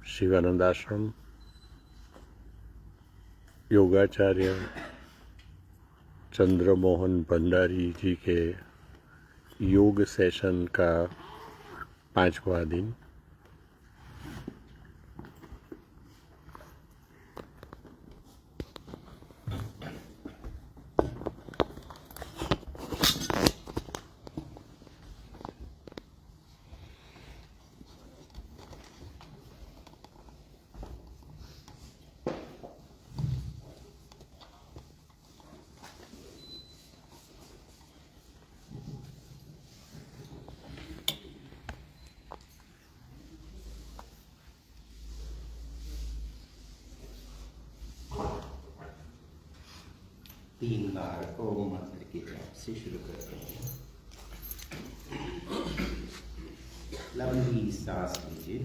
शिवानंद आश्रम योगाचार्य चंद्रमोहन भंडारी जी के योग सेशन का 5वां दिन। तीन बार ओम मंत्र की जाप से शुरू करते हैं। लंबी सांस लीजिए।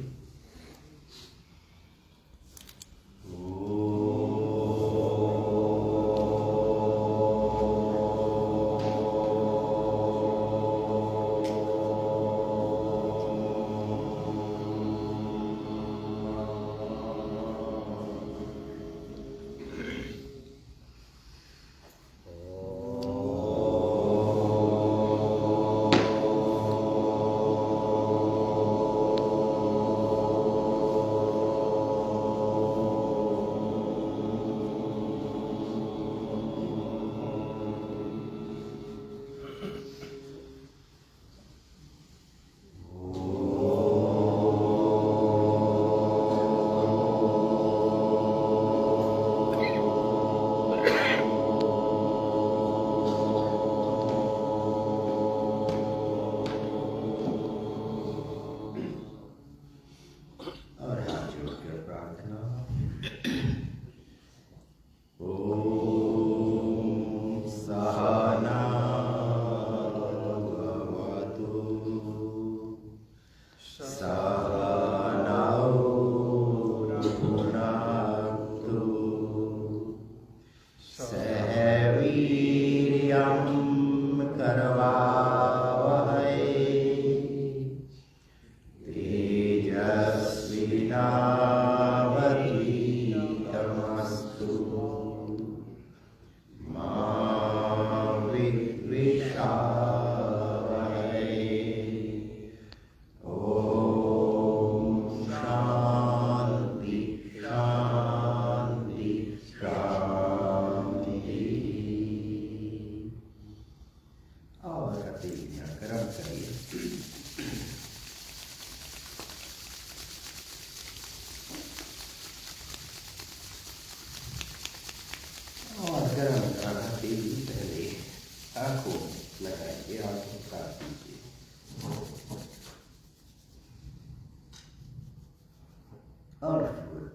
और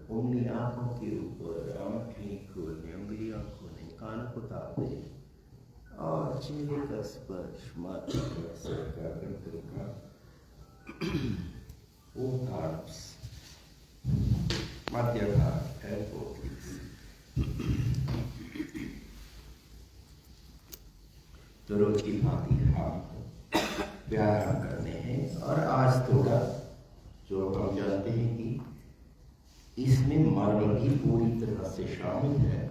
उंगली आंखों के ऊपर, आंखें खोलने, उंगलियां खोलने, कान को तापे और चेहरे का स्पर्श, माथे का सर का, गर्दन का, both arms, मध्य भाग, elbow, तो रोज की भांति हम व्यायाम करने हैं। और आज थोड़ा जो हम जानते हैं कि इसमें मर्म भी पूरी तरह से शामिल है,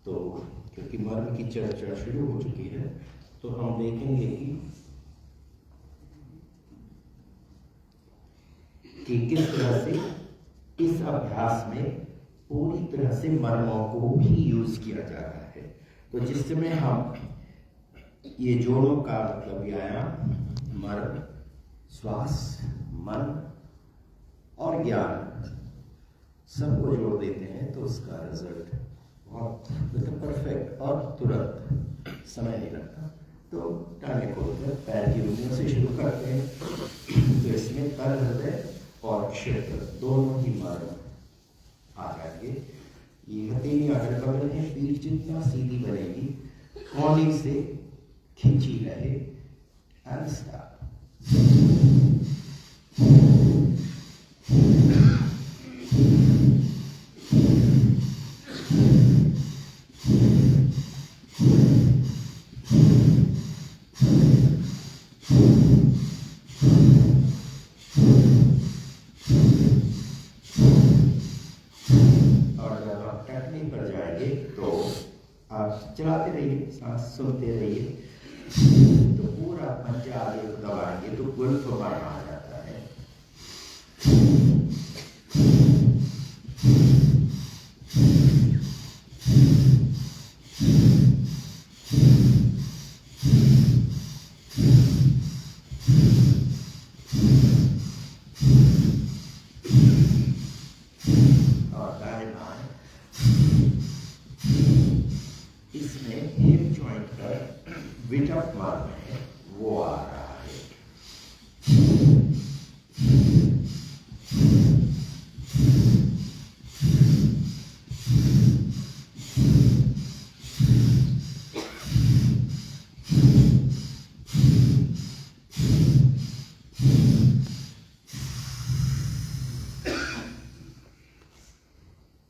तो क्योंकि मर्म की चर्चा शुरू हो चुकी है, तो हम देखेंगे कि किस तरह से इस अभ्यास में पूरी तरह से मर्मों को भी यूज किया जा रहा है। तो जिस समय हम ये जोड़ों का मतलब व्यायाम, मर्म, श्वास, मन और ज्ञान सबको जोड़ देते हैं, तो उसका रिजल्ट बहुत मतलब परफेक्ट और तुरंत, समय नहीं लगता। तो टांगे खोलकर पैर की उंगलियों से शुरू करते हैं। तो इसमें तल, हृदय और क्षेत्र दोनों ही मर्म आ जाएंगे। ये हथेली आगे कमर है, पीठ जितना सीधी बनेगी, कोहनी से खींची रहे। And start. आप चलाते रहिए, सांस सुनते रहिए। तो पूरा पंजा आगे को दबाएंगे तो गुल्फ मरण आ जाता है। और दाएं बाएं, इसमें हिप जॉइंट पर विटअप मार्ग है, वो आ रहा है।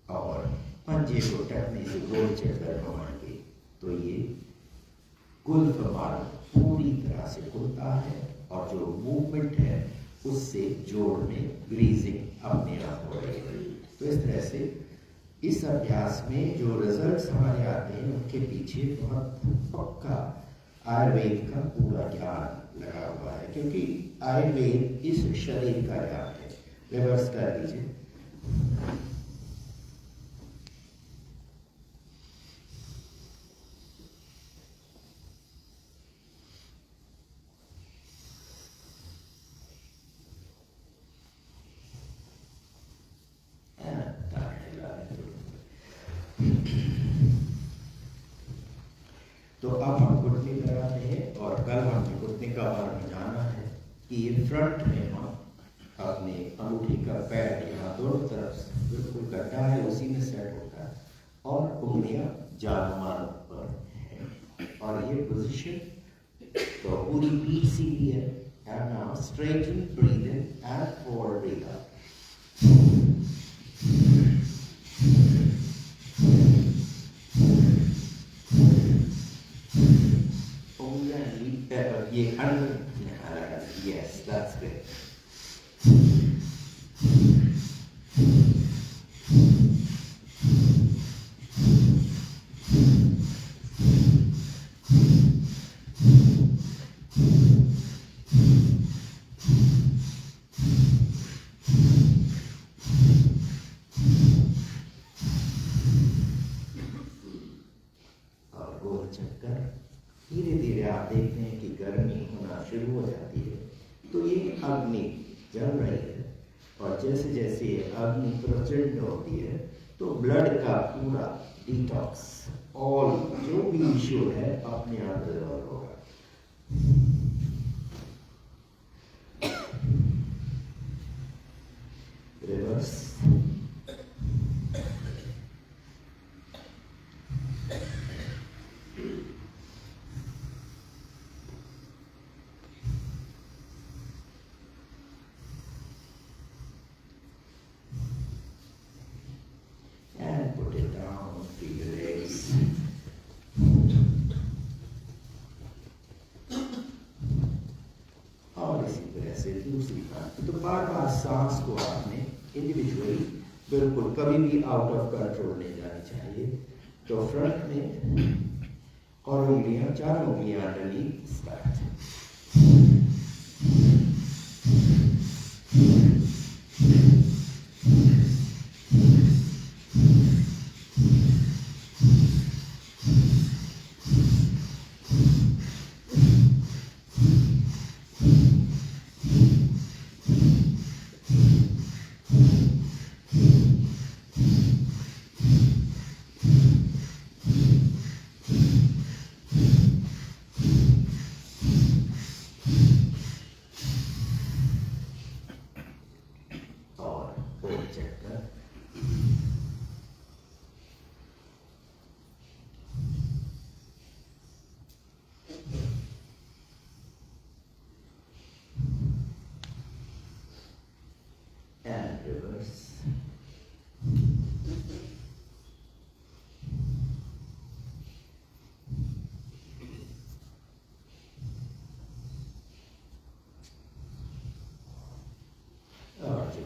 और पंजे को टकने से गोल चक्कर घुमाएंगे तो ये गुल्फ मार्ग पूरी तरह से खुलता है और जो मूवमेंट है उससे जोड़ में ग्रीजिंग अपने आप हो रही है। तो इस तरह से इस अभ्यास में जो रिजल्ट्स हमारे आते हैं उनके पीछे बहुत पक्का आयुर्वेद का पूरा ज्ञान लगा हुआ है, क्योंकि आयुर्वेद इस शरीर का ज्ञान है। रिवर्स कर दीजिए। तो अब हम घुटने लगाते हैं और कल हमने घुटने का वर्ग जाना है कि ये फ्रंट में हम अपने अंगूठी का पैर यहाँ दोनों तरफ बिल्कुल गड्ढा है, उसी में सेट होता है और उंगलियां जानुमान पर है और ये पोजीशन तो पूरी पीठ सीधी है। And now straighten, breathe in and forward breathe out. ये अंदर, yes, that's great. और गोल चक्कर धीरे धीरे आप देखते हैं कि गर्मी होना शुरू हो जाती है। तो ये अग्नि जल रही है और जैसे जैसे अग्नि प्रचंड होती है तो ब्लड का पूरा डिटॉक्स ऑल जो भी इश्यू है अपने आप रिजॉल्व होगा। Reverse. And put it down, feel the legs. और इसी तरह से दूसरी बात, तो बार बार सांस को आपने इंडिविजुअली बिल्कुल कभी भी आउट ऑफ कंट्रोल नहीं जानी चाहिए। तो फ्रंट में और उंगलियां, चार उंगलियां डली, स्टार्ट। And reverse. और जो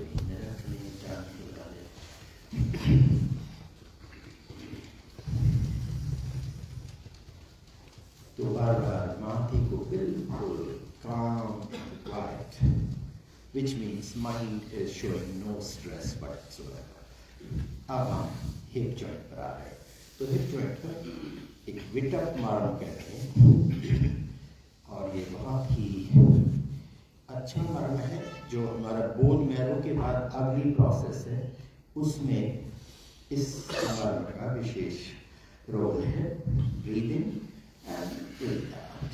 which means mind is showing no stress whatsoever. अब हम हिप जॉइंट पर आ रहे हैं। तो हिप जॉइंट पर एक विटअप मार्म कहते हैं और ये बहुत ही अच्छा मर्म है। जो हमारा बोन मैरो के बाद अगली प्रोसेस है उसमें इस मर्म का विशेष रोल है। Breathe in and breathe out.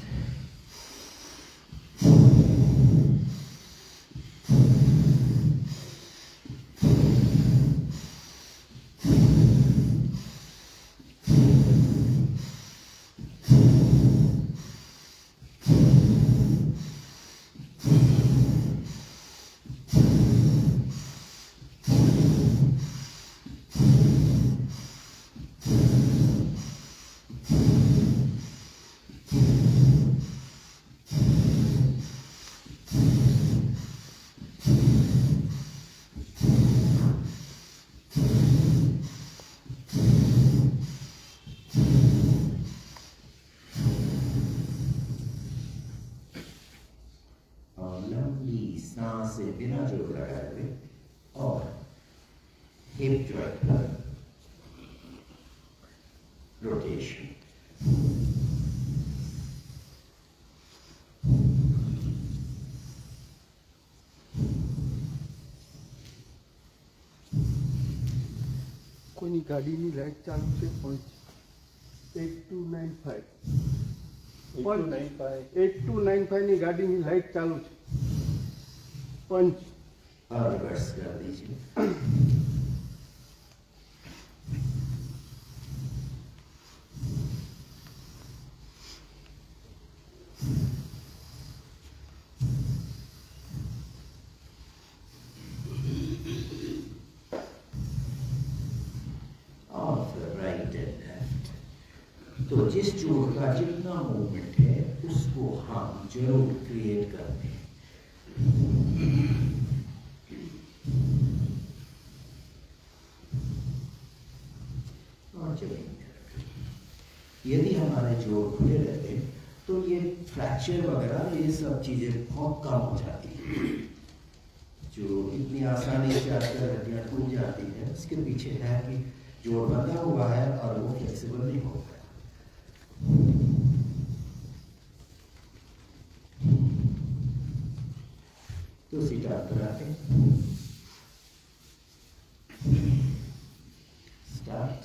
सांस से बिना जोर लगाए हुए और हिप जॉइंट पर रोटेशन। કોઈની ગાડીની લાઈટ ચાલુ છે પંચ 8295 8295 ની ગાડીની લાઈટ ચાલુ છે પંચ और रिवर्स कर दीजिए। Right and left. तो जिस जोड़ का जितना मूवमेंट है उसको हम जरूर क्रिएट करते हैं। यदि हमारे जोड़ खुले रहते हैं तो ये फ्रैक्चर वगैरह ये सब चीजें बहुत कम हो जाती है। जो इतनी आसानी से आजकल हड्डियां टूट जाती है उसके पीछे है कि जोड़ बंधा हुआ है और वो फ्लेक्सिबल नहीं हो गया। तो सीधा कराते स्टार्ट।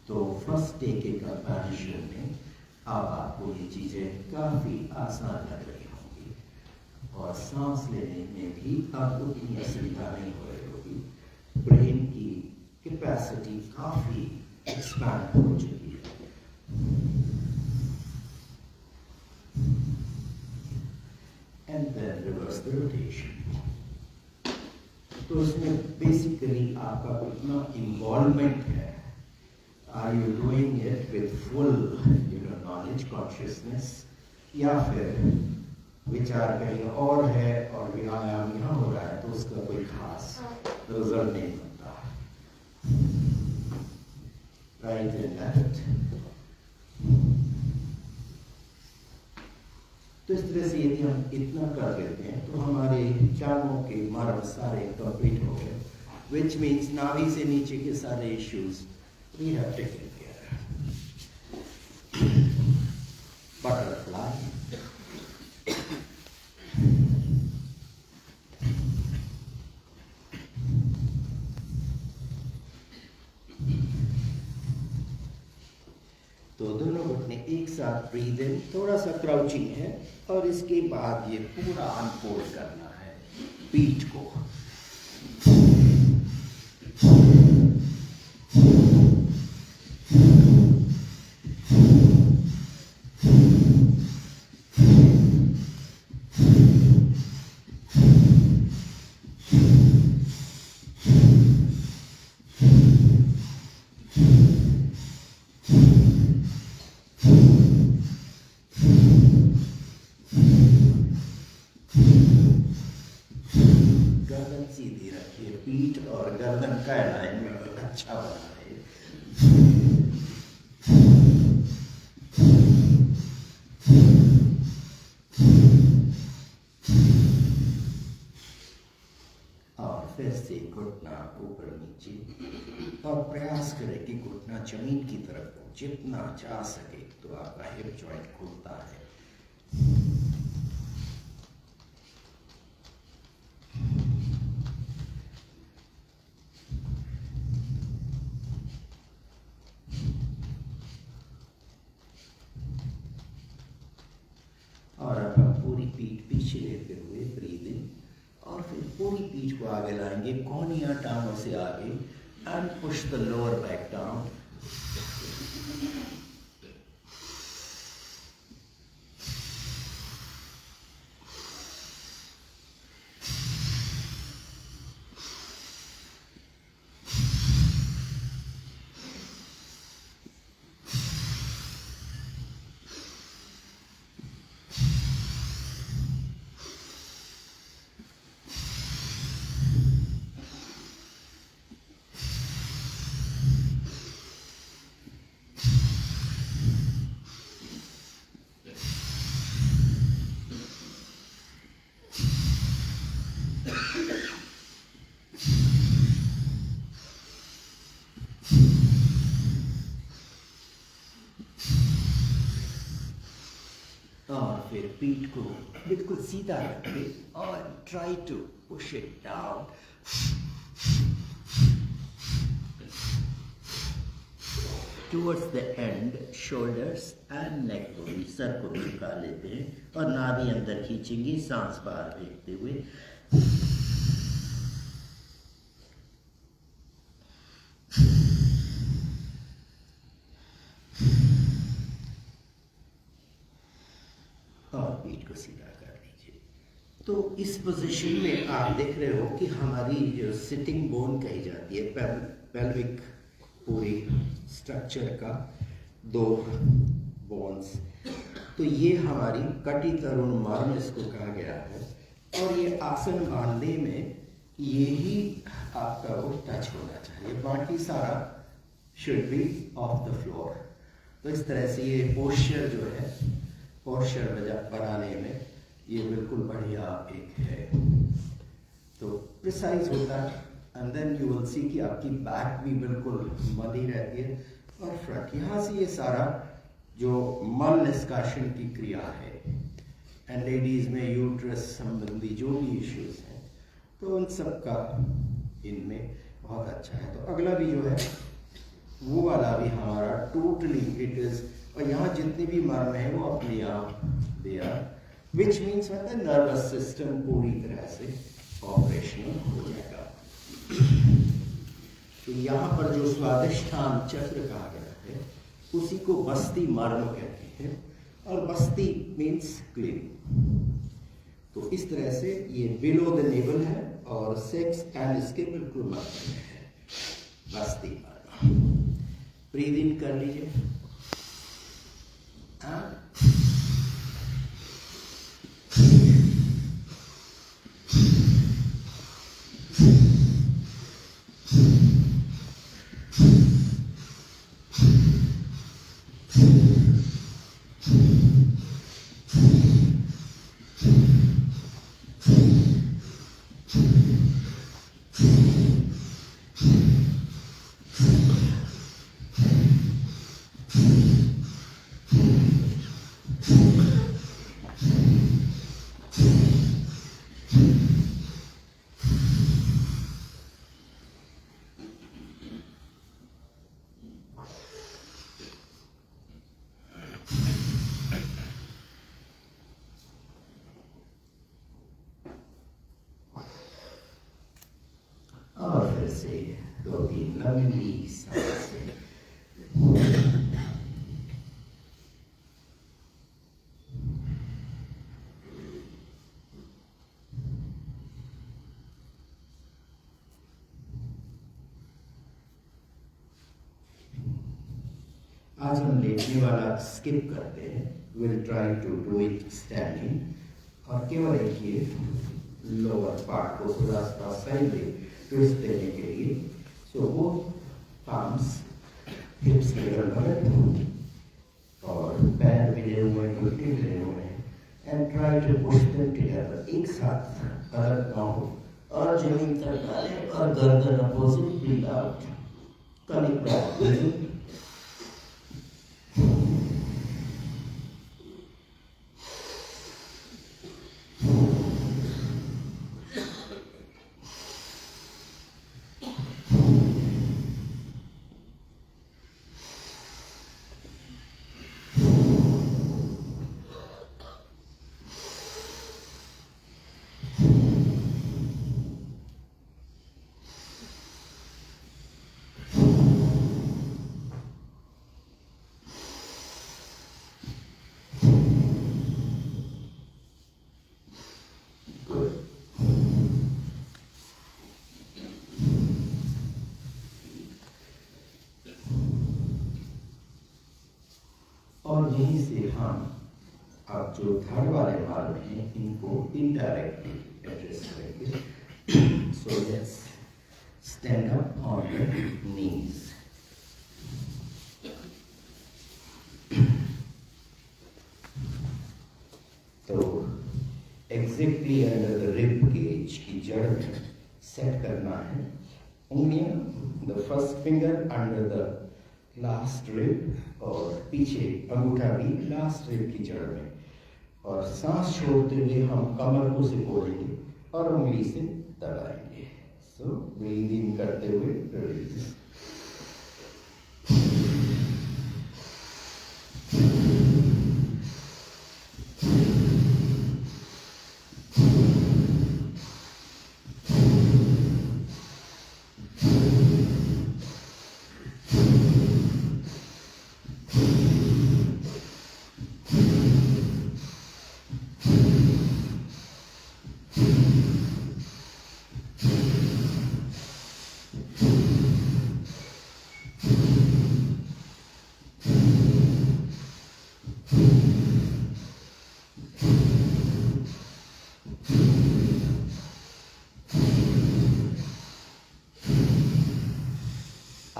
तो फर्स्ट डे के कंपैरिजन में अब आपको ये चीजें काफी आसान लग रही होंगी और सांस लेने में भी आपको इतनी असुविधा नहीं हो रही होगी। ब्रेन की कैपेसिटी काफी एक्सपैंड हो चुकी है। And then reverse the rotation. तो इसमें बेसिकली आपका कितना इन्वॉल्वमेंट है। Are you doing it with full, knowledge, consciousness, या फिर विचार कहीं और है और व्यायाम यहाँ हो रहा है तो उसका कोई खास रिजल्ट नहीं बनता। Right and left. तो इस तरह से यदि हम इतना कर देते हैं तो हमारे चारों के मर्म सारे कंप्लीट हो गए, which means नाभि से नीचे के सारे issues we have taken care. Butterfly. तो दोनों घुटने एक साथ ब्रीद इन, थोड़ा सा क्राउचिंग है, और इसके बाद ये पूरा अनफोल्ड करना है पीठ को। गर्दन सीधी रखिए, पीठ और गर्दन का अलाइनमेंट अच्छा बनाइए। और फिर से घुटना ऊपर नीचे, और प्रयास करें कि घुटना जमीन की तरफ हो, जितना जा सके। तो आपका हिप जॉइंट खुलता है। और अब हम पूरी पीठ पीछे लेते हुए ब्रीद इन, और फिर पूरी पीठ को आगे लाएंगे, कोहनियां टांगों से आगे, and push the lower back down. और फिर पीठ को बिल्कुल सीधा रखें और try to push it down. Towards the end shoulders and neck को भी, सर को झुका लेते हैं और नाभि अंदर खींचेंगे, सांस बाहर फेंकते हुए। और पीठ को सीधा कर लीजिए। तो इस पोजीशन में आप देख रहे हो कि हमारी जो सिटिंग बोन कही जाती है, पेल्विक पूरी स्ट्रक्चर का दो बोन्स, तो ये हमारी कटी तरुण मर्म इसको कहा गया है। और ये आसन बांधने में यही आपका वो टच होना चाहिए, बाकी सारा should be of the floor. तो इस तरह से ये पोस्चर जो है, पोस्चर बनाने में ये बिल्कुल बढ़िया एक है। तो प्रिसाइज होता है, and then you will see कि आपकी बैक भी बिल्कुल मली रहती है, और फ्रंट यहाँ से ये सारा जो मल निष्कासन की क्रिया है, एंड लेडीज में यूट्रस संबंधी जो भी इश्यूज हैं, तो उन सब का इनमें बहुत अच्छा है। तो अगला भी जो है वो वाला भी हमारा टोटली इट इज, और यहाँ जितने भी मर्म है वो अपने आप दे आर, विच मीन्स मतलब नर्वस सिस्टम पूरी तरह से ऑपरेशनल हो जाएगा। तो यहाँ पर जो स्वादिष्ठान चक्र कहा गया है उसी को बस्ती मर्म कहते हैं, और बस्ती मीन्स क्लीनिंग। तो इस तरह से ये बिलो द नेवल है, और सेक्स एंड इसके बिल्कुल मर्म है बस्ती मर्म। ब्रीद इन कर लीजिए, लंबी सांस है। आज हम लेटने वाला स्किप करते हैं। Will try to do it standing और केवल एक ये लोअर पार्ट को थोड़ा सा साइड में ट्विस्ट देने के लिए। सो वो पाम्स हिप्स के बराबर और पैर मिले हुए हैं, घुटने मिले हुए हैं, and try to push them together, एक साथ अलग ना हो, और जमीन तक डालें और गर्दन opposite, breathe out, coming back. और यहीं से हम अब जो धड़ वाले मार्ग हैं इनको इनडायरेक्टली एड्रेस करेंगे। So let's stand up on the knees. तो exactly under the rib cage की जड़ में सेट करना है। उंगलियां, the first finger under the last rib और पीछे अंगूठा भी लास्ट रिब की जड़ में, और सांस छोड़ते हुए हम कमर को सिकोड़ेंगे और उंगली से दबाएंगे। सो ब्रीथ इन करते हुए रिलीज।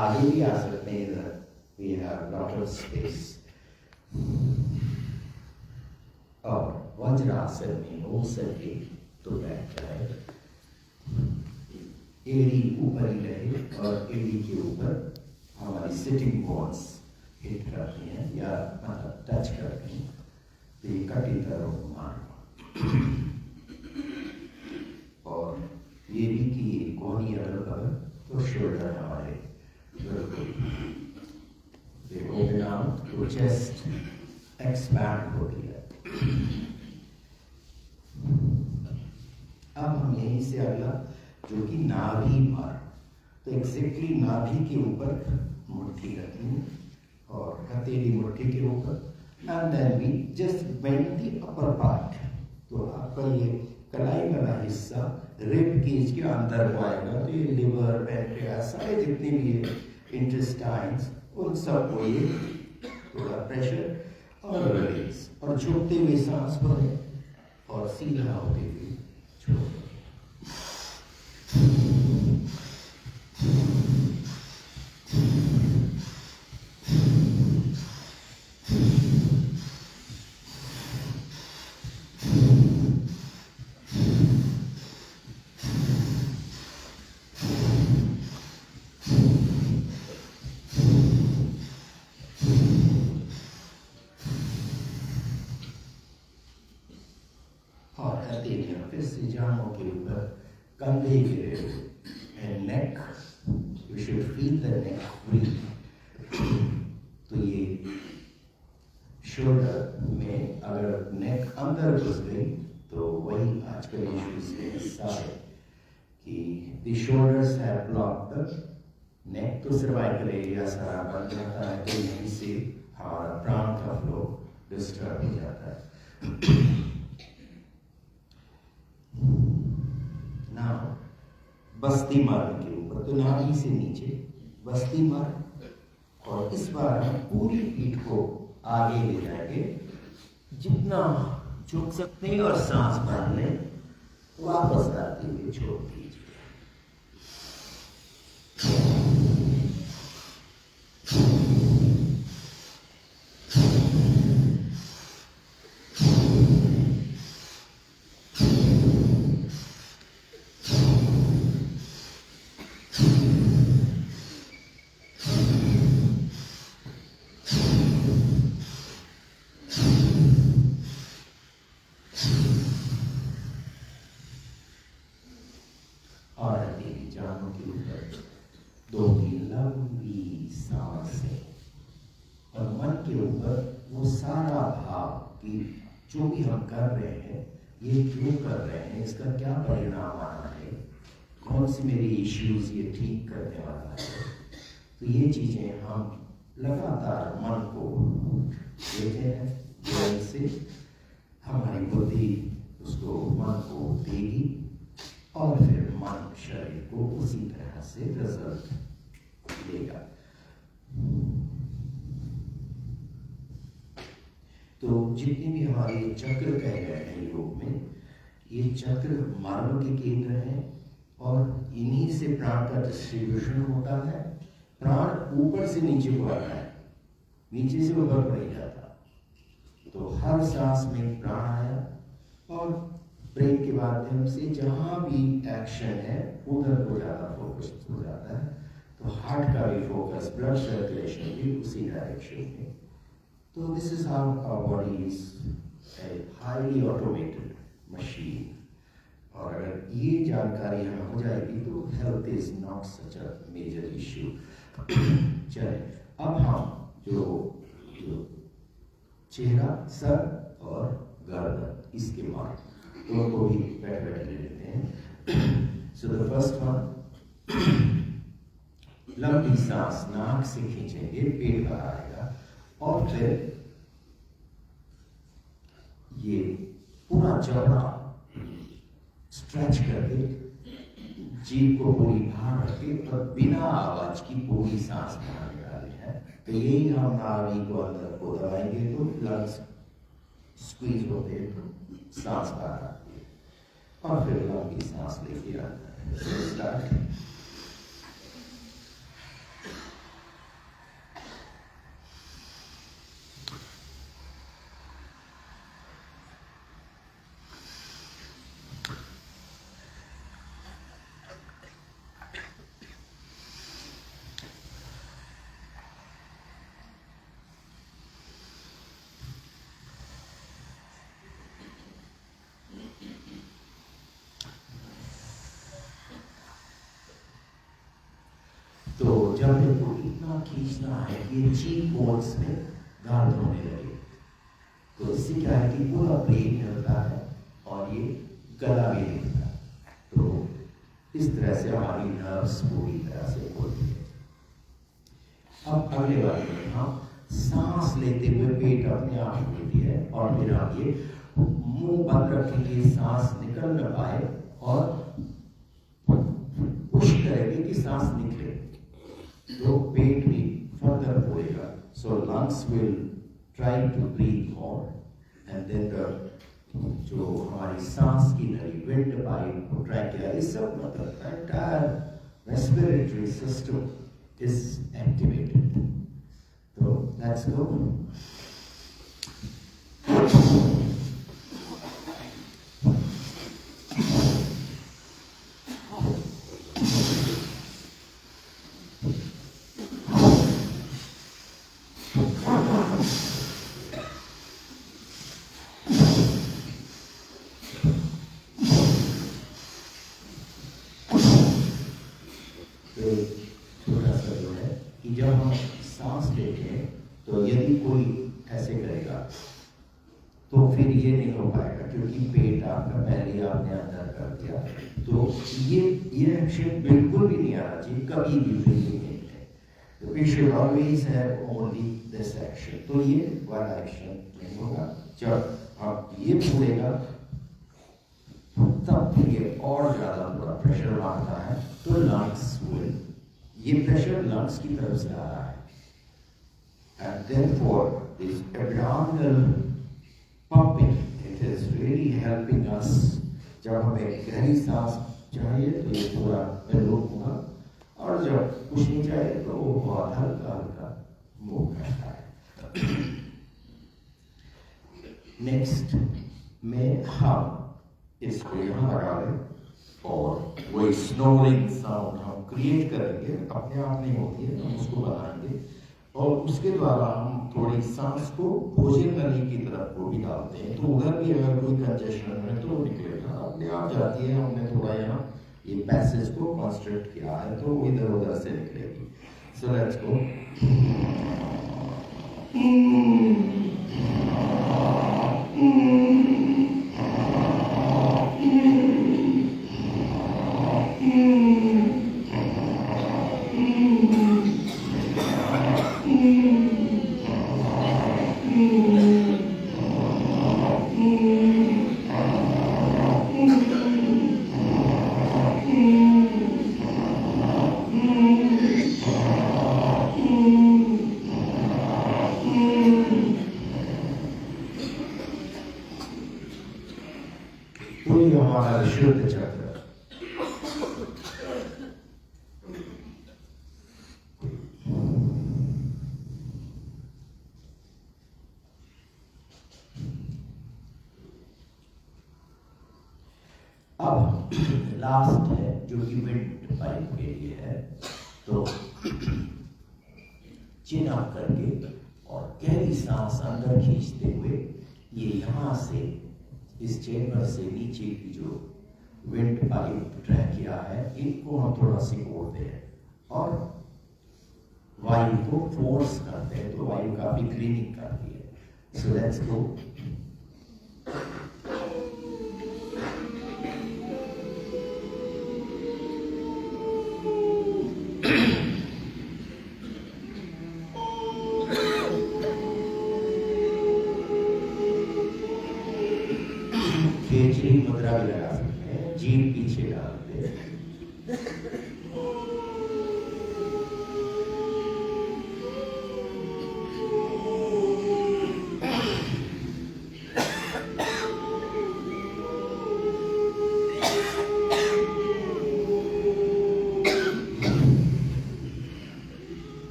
आगे भी आ सकते हैं इधर, we have lot of space. और वज्रासन में हो सके तो बैठ जाए, एड़ी ऊपर ही रहे और एड़ी के ऊपर हमारी सिटिंग बोन्स हिट करती हैं या टच करती हैं, तो ये कटी तरह मार। और ये भी कि कोहनी अगर तो शोल्डर हमारे they open out to chest expand होती है। अब हम यहीं से अगला जो कि नाभि भार, तो एग्जैक्टली नाभि के ऊपर मुट्ठी रखनी है और हथेली मुट्ठी के ऊपर, and then we just bend the upper part. तो आपका ये कलाई वाला हिस्सा रिब केज के अंदर को आएगा, तो ये लिवर, पैनक्रियास, सारे जितने भी इंटेस्टाइन्स, उन सब को ये थोड़ा प्रेशर और रिलीज, और झुकते हुए सांस भरें और सीधा होते हुए छोड़ें। फिर से जांघों के ऊपर कंधे गिरे, and neck, you should feel the neck free. तो ये शोल्डर में अगर नेक अंदर घुस गई तो वही आजकल इश्यूज के सारे कि the shoulders have blocked the neck तो सर्वाइकल एरिया सारा बन जाता है, तो यहीं से हमारा प्राण का फ्लो डिस्टर्ब हो जाता है। ना बस्ती मार्ग के ऊपर, तो नाभि से नीचे बस्ती मार्ग, और इस बार हम पूरी पीठ को आगे ले जाएंगे, जितना झुक सकते हैं, और सांस भर लें, वापस आते हुए छोड़ दीजिए। और तेरी जान के ऊपर 2-3 लंबी सांसें, और मन के ऊपर वो सारा भाव कि जो भी हम कर रहे हैं, ये क्यों कर रहे हैं, इसका क्या परिणाम आना है, कौन सी मेरी इश्यूज ये ठीक करने वाला है। तो ये चीजें हम लगातार मन को देते हैं, जैसे हमारी बुद्धि उसको मन को देगी, और फिर मन शरीर को उसी तरह से रिजल्ट देगा। तो जितने भी हमारे चक्र कहे गए हैं योग में, ये चक्र मानव के केंद्र हैं, और इन्हीं से प्राण का डिस्ट्रीब्यूशन होता है। प्राण ऊपर से नीचे को आता है, नीचे से ऊपर नहीं जाता। तो हर सांस में प्राण आया, और ब्रेन के माध्यम से जहां भी एक्शन है उधर को ज्यादा फोकस हो जाता है। तो हार्ट का भी फोकस, ब्लड सर्कुलेशन भी उसी डायरेक्शन में। तो this is how our body is a highly automated machine. और अगर ये जानकारी हमें हो जाएगी तो health is not such a major issue. चले, अब हम जो चेहरा, सर और गर्दन, इसके बाद दोनों भी बैठ ले लेते हैं। सो द फर्स्ट वन, लंबी सांस नाक से खींचेंगे, पेट बाहर आएगा, और फिर ये पूरा जबड़ा स्ट्रेच करके, जीभ को पूरी बाहर रखे, और बिना आवाज की पूरी सांस बाहर निकाले हैं। तो यही हम नाभि को अंदर को दबाएंगे तो लंग्स स्क्वीज होते हैं, तो सांस बाहर आती है, और फिर लंबी सांस लेके आता है। So start. तो जब हमको इतना खींचना है कि चीक बोन्स में दर्द होने लगे, तो इससे क्या है कि पूरा ब्रेन हिलता है और ये गला भी हिलता है। तो इस तरह से हमारी नर्व्स पूरी तरह से खुलती है। अब अगले वाले में हम सांस लेते हुए पेट अपने आप खुलती है, और फिर हम ये मुंह बंद रखेंगे, सांस निकल न पाए, और पुश करेंगे कि सांस निकले, तो पेट भी फर्दर खुलेगा। So lungs will try to breathe more, and then जो हमारी सांस की नली, विंड पाइप, ट्रैकिया, इस सब मतलब entire respiratory system is activated. तो लेट्स गो। छोटा सा जो है कि जब हम सांस लेते हैं, तो यदि कोई ऐसे करेगा तो फिर ये नहीं हो पाएगा, क्योंकि पेट आपका पहले आपने अंदर कर दिया। तो ये शेप बिल्कुल भी नहीं आना चाहिए, कभी भी ब्रीदिंग में। We should always have only this action. तो ये वाला एक्शन नहीं होगा। जब आप ये बोलेगा तब ये और ज्यादा पूरा प्रेशर मारता है, तो लंग्स विल, ये प्रेशर लंग्स की तरफ से आ रहा है, and therefore this abdominal pumping, it is really helping us। जब हमें गहरी सांस चाहिए तो ये पूरा बलून होगा, और जब कुछ नहीं चाहिए तो वो बहुत हल्का हल्का मूव करता है। नेक्स्ट में हम इसको यहाँ लगा लें और वही स्नोरिंग साउंड हम क्रिएट करेंगे, अपने आप नहीं होती है, हम उसको बनाएंगे, और उसके द्वारा हम थोड़ी सांस को भोजन करने की तरफ को भी डालते हैं। तो उधर भी अगर कोई कंजेशन है तो निकलेगा, अपने आप जाती है। हमने थोड़ा यहाँ ये पैसेज को कंस्ट्रक्ट किया है तो वो इधर उधर से निकलेगी। So let's go. तो ये हमारा शुद्ध चक्र। अब लास्ट है जो कि विंड पाइप के लिए है। तो चिन अप करके और गहरी सांस अंदर खींचते हुए ये यहाँ से इस चेम्बर से नीचे की जो विंड पाइप ट्रैक किया है, इनको हम थोड़ा सिकोड़ते हैं और वायु को फोर्स करते हैं, तो वायु काफी क्लीनिंग करती है। So let's go. खेचरी मुद्रा भी लगा सकते हैं, जीभ पीछे डालते हैं।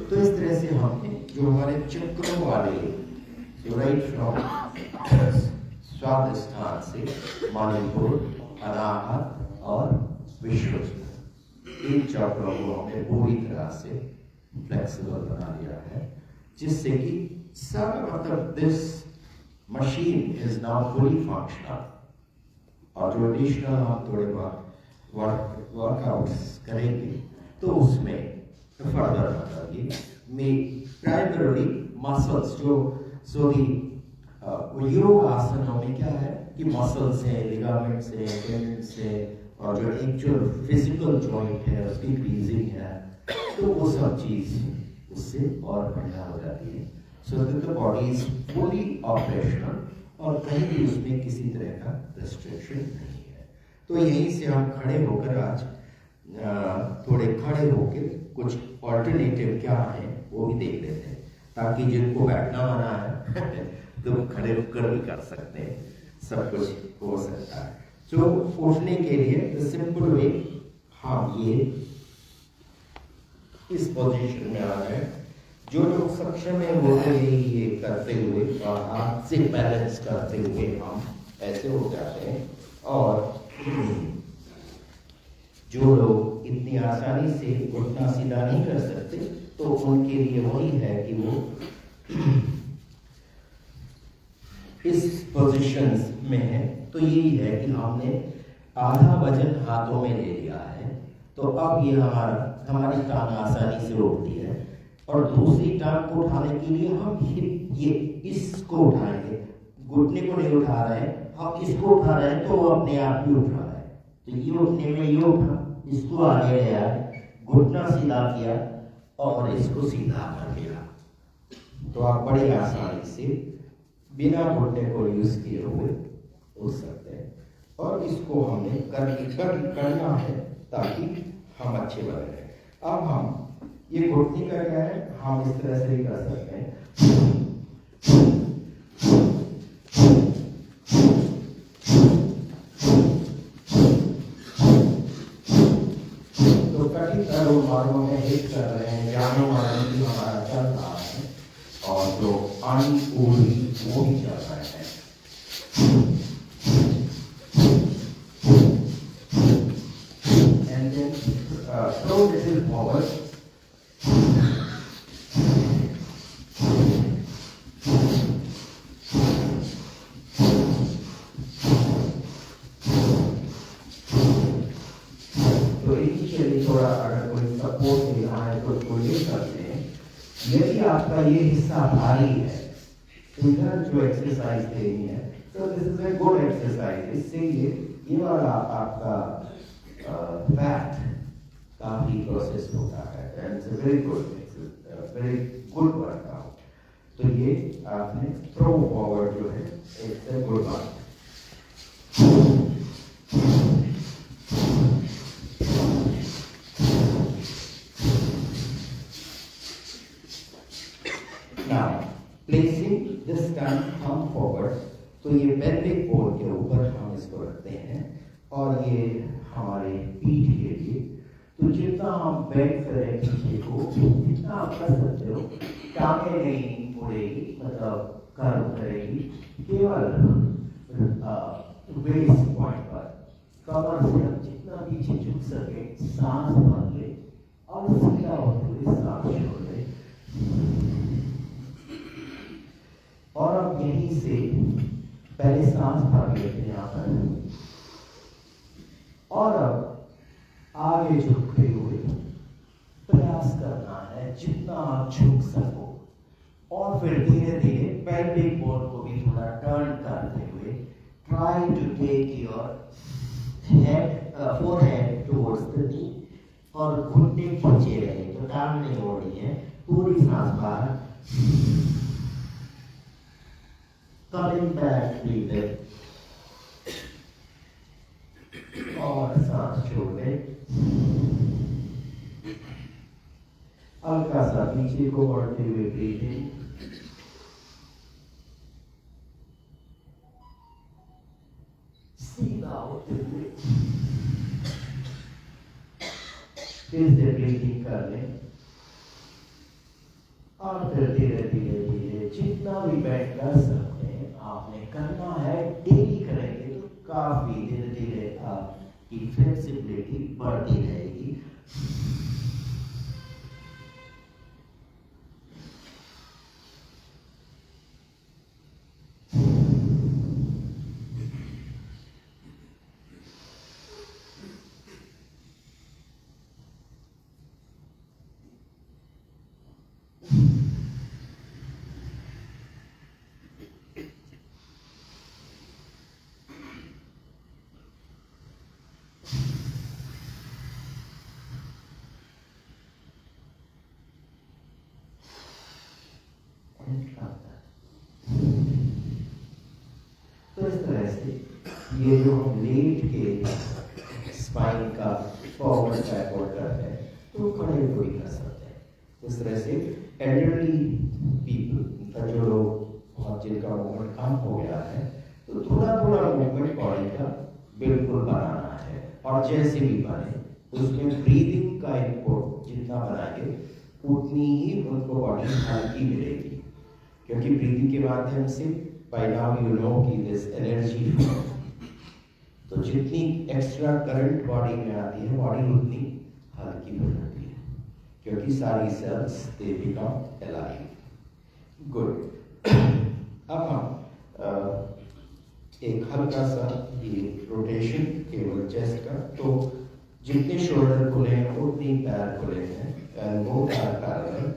तो इस तरह से हमने जो हमारे चक्रों वाले राइट फ्रॉम स्वादिष्ठान से मणिपुर, अनाहत और विश्वजित, इन चक्रों को हमने पूरी तरह से फ्लेक्सिबल बना लिया है, जिससे कि सब मतलब this machine is now fully functional. और जो एडिशनल हम थोड़े बहुत वर्कआउट्स करेंगे तो उसमें फर्दर मतलब ये में प्राइमरी मसल्स जो योग आसनों में क्या है कि मसल्स है, लिगामेंट्स है, टेंडन्स है, और जो एक्चुअल फिजिकल जॉइंट है उसकी ग्रीजिंग है, तो वो सब चीज उससे और बढ़िया हो जाती है। So that the body is fully operational और कहीं भी उसमें किसी तरह का रेस्ट्रिक्शन नहीं है। तो यहीं से हम खड़े होकर आज थोड़े खड़े होकर कुछ ऑल्टरनेटिव क्या है वो भी देख लेते हैं, ताकि जिनको बैठना मना है तो खड़े होकर भी कर सकते हैं, सब कुछ हो सकता है। तो उठने के लिए सिंपल वे हम ये इस पोजीशन में आ गए। जो लोग सक्षम है वो ये करते हुए और हाथ से बैलेंस करते हुए हम ऐसे हो जाते हैं, और जो लोग इतनी आसानी से उठना सीधा नहीं कर सकते तो उनके लिए वही है कि वो इस पोजीशंस में है। तो यही है कि हमने आधा वजन हाथों में ले लिया है, तो अब ये हमारी टांग आसानी से उठती है। और दूसरी टांग को उठाने के लिए हम ये इसको उठाएंगे, घुटने को नहीं उठा रहे हैं, हम इसको उठा रहे हैं तो वो अपने आप ही उठ रहा है। तो ये उठने में ये उठा, इसको आगे ले आए, घुटना सीधा किया और इसको सीधा कर दिया। तो आप बड़ी आसानी से बिना घुटने को यूज किए हुए उठ सकते हैं। और इसको हमें करना है ताकि हम अच्छे बने रहें। अब हम ये घुटने का क्या है, हम इस तरह से भी कर सकते हैं। तो कठिन मार्गों में हिट कर रहे हैं, ज्ञानों मार्गों भी हमारा चल रहा है और जो अनूरी वो भी चल रहा है। And then throw little forward. तो इनिशियली थोड़ा अगर कोई सपोर्ट दे रहा है तो उसको ले सकते हैं। यदि आपका ये हिस्सा भारी है, इधर जो एक्सरसाइज देनी है, तो this is a good exercise. इससे ये वाला आपका फैट काफी प्रोसेस होता है and it's a very good workout. तो ये आपने थ्रो फॉरवर्ड जो है it's a good one. Now, placing this thumb forward, तो ये pelvic bone के ऊपर हम इसको रखते हैं और ये हमारे पीठ के लिए। तो जितना हम बेंड करें पीछे को, जितना आप कर सकते हो, टांगे नहीं मुड़ेगी, मतलब कर्व करेगी, केवल वेस्ट पॉइंट पर कमर से हम जितना पीछे झुक सके, सांस भर ले और सीधा होते हुए सांस छोड़ दे। और अब यहीं से पहले सांस भर लेते हैं यहाँ पर, और अब आगे झुकते हुए प्रयास करना है जितना आप झुक सको। और फिर धीरे धीरे पेल्विक बोन को भी थोड़ा टर्न करते हुए try to take your forehead towards the knee और घुटने खींचे रहे, तो टांग नहीं ओढ़ी है, पूरी सांस बाहर। Coming back, breathe in. और सांस छोड़ दे। हल्का सा पीछे को बढ़ते हुए ब्रीथ इन। सीधा होते हुए फिर से ब्रीथिंग कर लें और फिर धीरे धीरे धीरे जितना भी बैठ कर सकते हैं आपने करना है। डेली करेंगे तो काफी धीरे धीरे आपकी फ्लेक्सिबिलिटी बढ़ती रहेगी। तो इस तरह से ये जो हम लेट के स्पाइन का फॉरवर्ड बैकवर्ड करते हैं तो खड़े हुए भी कर सकते हैं। इस तरह से एल्डरली पीपल, जो लोग बहुत जिनका मूवमेंट कम हो गया है, तो थोड़ा थोड़ा मूवमेंट बॉडी का बिल्कुल बनाना है। और जैसे भी बने उसमें ब्रीदिंग का इनपुट जितना बनाएंगे उतनी ही उनको बॉडी हल्की मिलेगी, क्योंकि ब्रीदिंग के माध्यम से by now you know कि this energy, तो जितनी एक्स्ट्रा करंट बॉडी में आती है बॉडी उतनी हल्की हो जाती है। क्योंकि सारी cells they become alive. Good. अब हम एक हल्का सा ये रोटेशन केवल चेस्ट का, तो जितने शोल्डर खुले हैं उतने पैर खुले हैं, एंड वो पैर पैरेलल,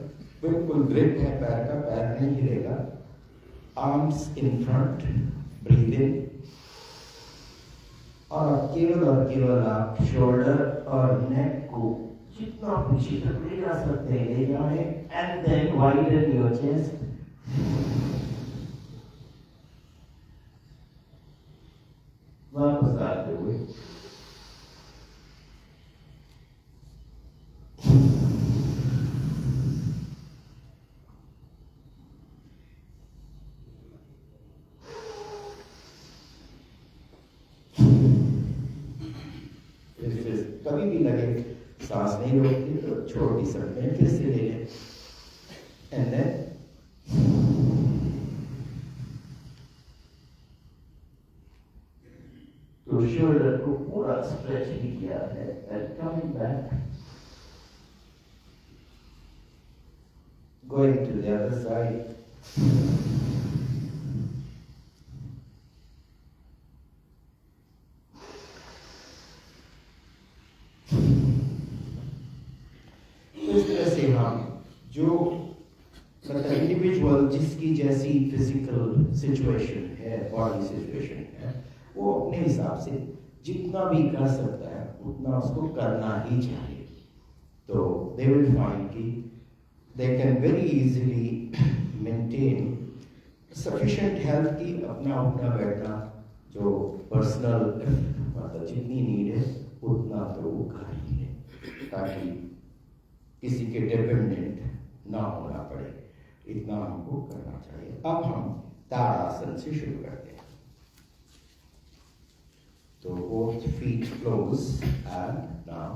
बिल्कुल ग्रिप है पैर का, पैर नहीं हिलेगा। आर्म्स इन फ्रंट, ब्रीथ इन, और केवल आप शोल्डर और नेक को जितना पीछे तक ले जा सकते हैं ले जाएं, and then widen your chest. वापस आते हुए कभी भी लगे सांस नहीं रोकती तो छोड़ भी सकते हैं, फिर से ले लें, एंड देन तो शोल्डर को पूरा स्ट्रेच भी किया है, and coming back, going to the other side. इस तरह से हम जो मतलब इंडिविजुअल जिसकी जैसी फिजिकल सिचुएशन है, बॉडी सिचुएशन है, वो अपने हिसाब से जितना भी कर सकता है उतना उसको करना ही चाहिए। तो दे विल फाइंड कि they can very easily maintain sufficient health की, अपना बैठना जो पर्सनल मतलब जितनी नीड है उतना तो वो कर ही ले, ताकि किसी के डिपेंडेंट ना होना पड़े, इतना हमको करना चाहिए। अब हम ताड़ासन से शुरू करते हैं। तो both feet close and now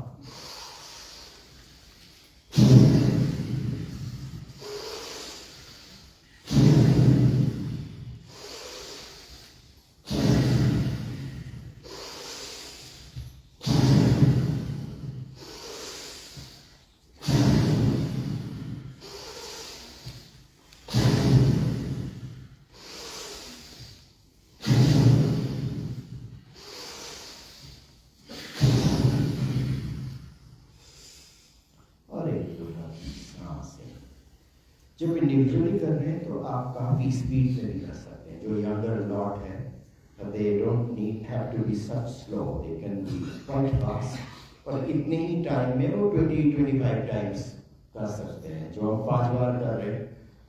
जब इंडिविजुअली कर रहे हैं तो आप काफ़ी स्पीड में भी कर सकते हैं। जो यंगर लॉट है, they don't need have to be such slow, they can be quite fast, और इतने ही टाइम में वो 20-25 टाइम्स कर सकते हैं। जो हम 5 बार कर रहे हैं,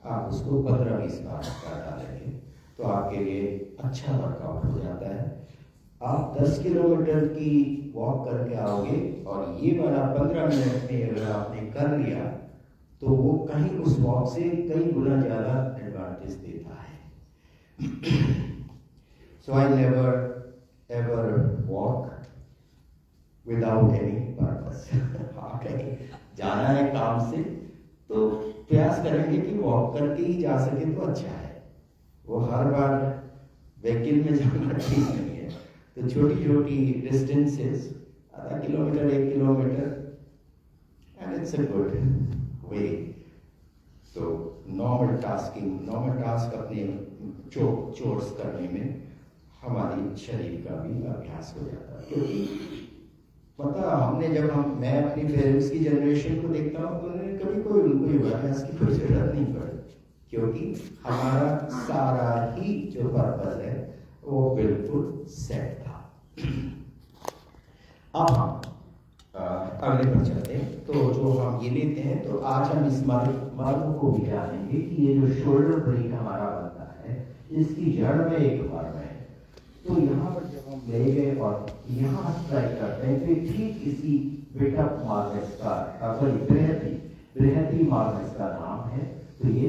आप उसको 15-20 बार कर डालेंगे तो आपके लिए अच्छा वर्कआउट हो जाता है। आप 10 किलोमीटर की वॉक करके आओगे और ये वाला 15 मिनट में अगर आपने कर लिया तो वो कहीं उस वॉक से कई गुना ज़्यादा एडवांटेज देता है। So I never ever walk without any purpose. हाँ, कहीं जाना है काम से तो प्रयास करेंगे कि वॉक करके ही जा सके तो अच्छा है। वो हर बार व्हीकल में जाना ठीक नहीं है, तो छोटी छोटी डिस्टेंसेस, आधा kilometre 1 kilometre, and it's a good way. तो नॉर्मल टास्क अपने चोर्स करने में हमारी शरीर का भी अभ्यास हो जाता है। क्योंकि मतलब मैं अपनी पेरेंट्स की जनरेशन को देखता हूँ तो उन्होंने कभी कोई उनको योगाभ्यास की कोई जरूरत नहीं पड़ी, क्योंकि हमारा सारा ही जो पर्पस है वो बिल्कुल सेट था। अब हम अगले पर चलते हैं। तो जो हम ये लेते हैं, तो आज हम इस मर्म को भी जानेंगे कि ये जो शोल्डर ब्रेक हमारा बनता है, इसकी जड़ में एक मर्म है। तो यहाँ पर जब हम ले गए और यहाँ स्ट्राइक करते हैं तो ठीक इसी विटअप मार्गस का बृहति मार्गस का नाम है। तो ये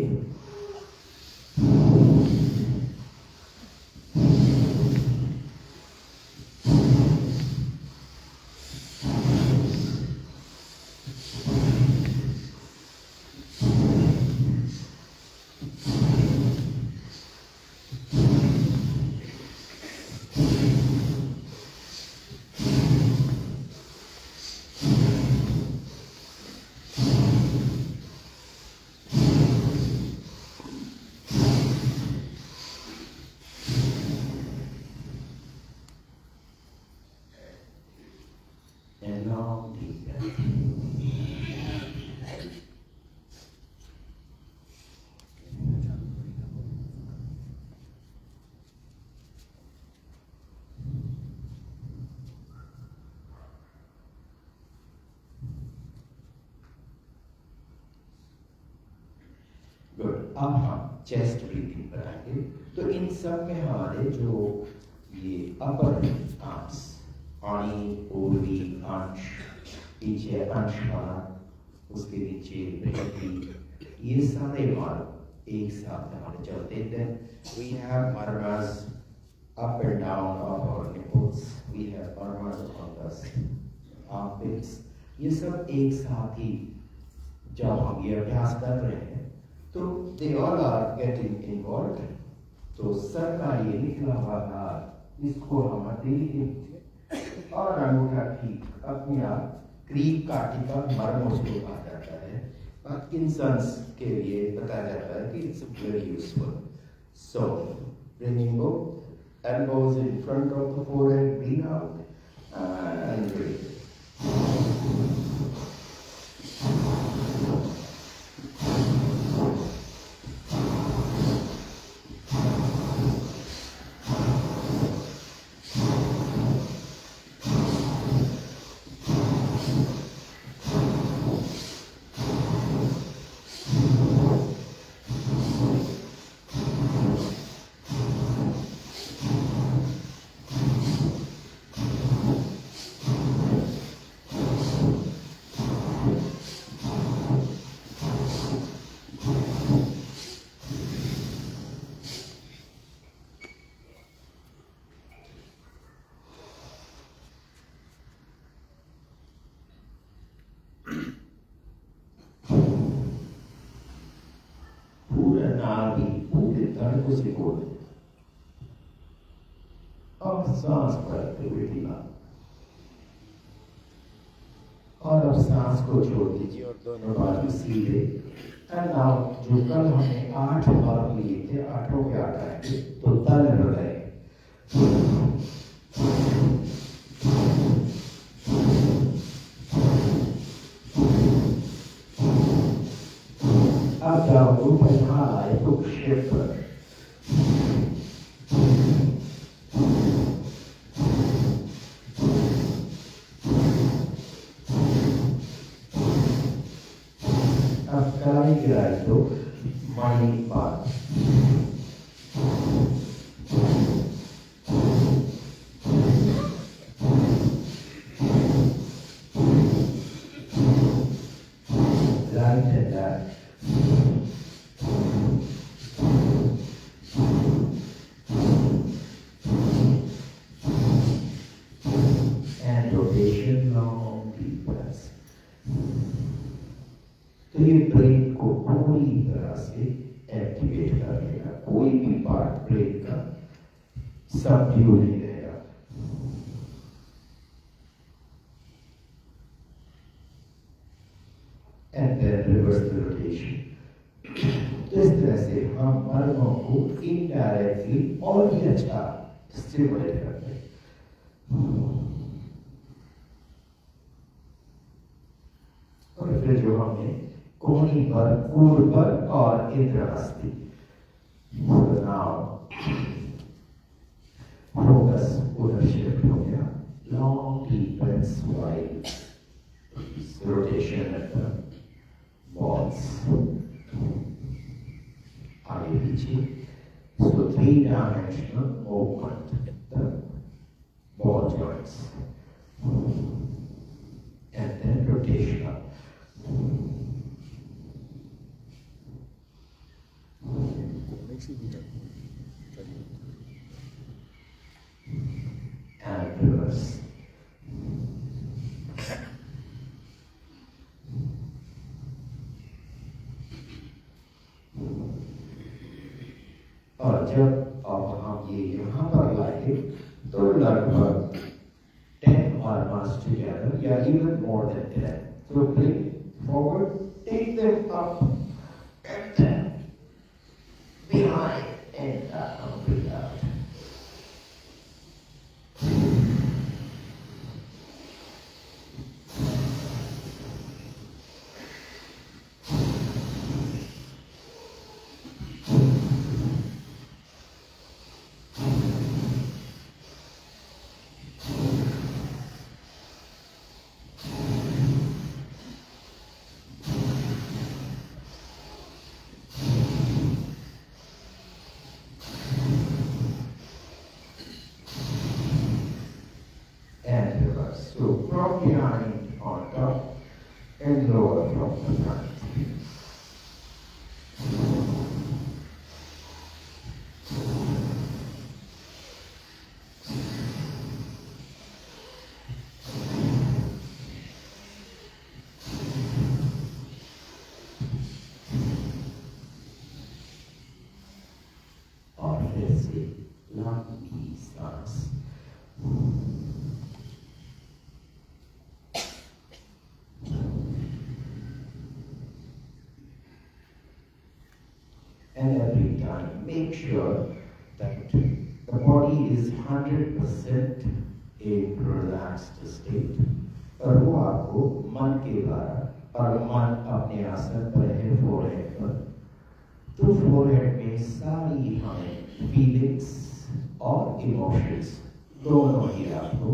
अब हम चेस्ट ब्रीथिंग बनाएंगे। तो इन सब में हमारे जो ये अपर आर्म्स, आनी, पूर्वी अंश, पीछे अंशमान, उसके नीचे बृहति, ये सारे मार्ग एक साथ हमारे चलते हैं। Then we have murmurs up and down of our nipples, we have murmurs on the armpits, ये सब एक साथ ही जब हम ये अभ्यास कर रहे हैं तो they all are getting involved। तो सर का ये निकला हुआ भाग, इसको हम हथेली और अंगूठा ठीक अपने आप क्रीप काटिका मर्मों से कहा जाता है। Parkinson's के लिए बताया जाता है कि it's very useful। So bringing both elbows in front of the forehead, breathe out and breathe। पूरा नाभि पूरे तड़कों से खोल और सांस भरते हुए ढीला, और अब सांस को छोड़ दीजिए और दोनों बाजू सीधे। एंड नाउ जो कल हमने 8 बार लिए थे, 8 पे 8 आएंगे तो तल हृदय। अब जब ऊपर यहाँ आए तो क्षेत्र अब कलाई गिराई तो मानी बात। Right and left, and rotation, long deep breaths। तो ये ब्रेन को पूरी तरह से एक्टिवेट कर लेगा, कोई भी पार्ट ब्रेन का सबड्यू नहीं रहेगा। And then reverse the rotation. तो इस तरह से हम मर्मों को इनडायरेक्टली और भी अच्छा स्टिमुलेट करते हैं। और फिर जो हमने कोहनी पर, कूर पर और इंद्रहस्ती, नाउ फोकस उधर शिफ्ट हो गया। Long deep breaths while rotation at the balls, आगे पीछे। So 3-dimensional movement at the ball joints, and then rotation up। And reverse। और जब अब हम ये यहाँ पर लाएंगे तो लगभग 10 almost together, yeah, even more than 10। So bring forward, take them up, and then behind and breathe out। and lower from the front. और फिर से लंबी सांस। And every time, make sure that the body is 100% in relaxed state. और वो आपको मन के द्वारा, और मन अपने आसन पर है फोरहेड पर, तो फोरहेड में सारी हमें फीलिंग्स और इमोशंस दोनों ही आपको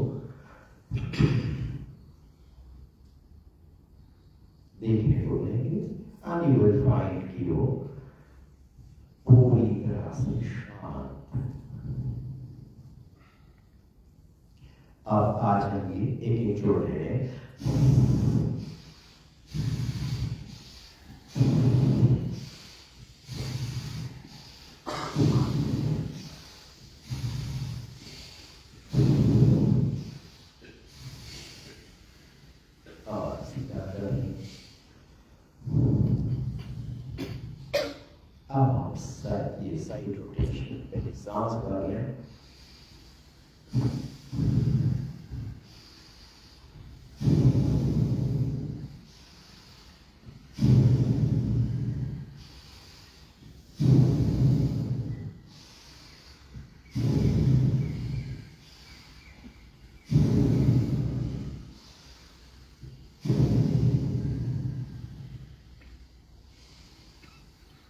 देखने को मिलेंगे। And you will find कि वो पूरी तरह से शांत। अब आज हम ये एक एक जोड़ रहे हैं। और सीधा करें। अब हम ये साइड रोटेशन पहले सांस भर लें।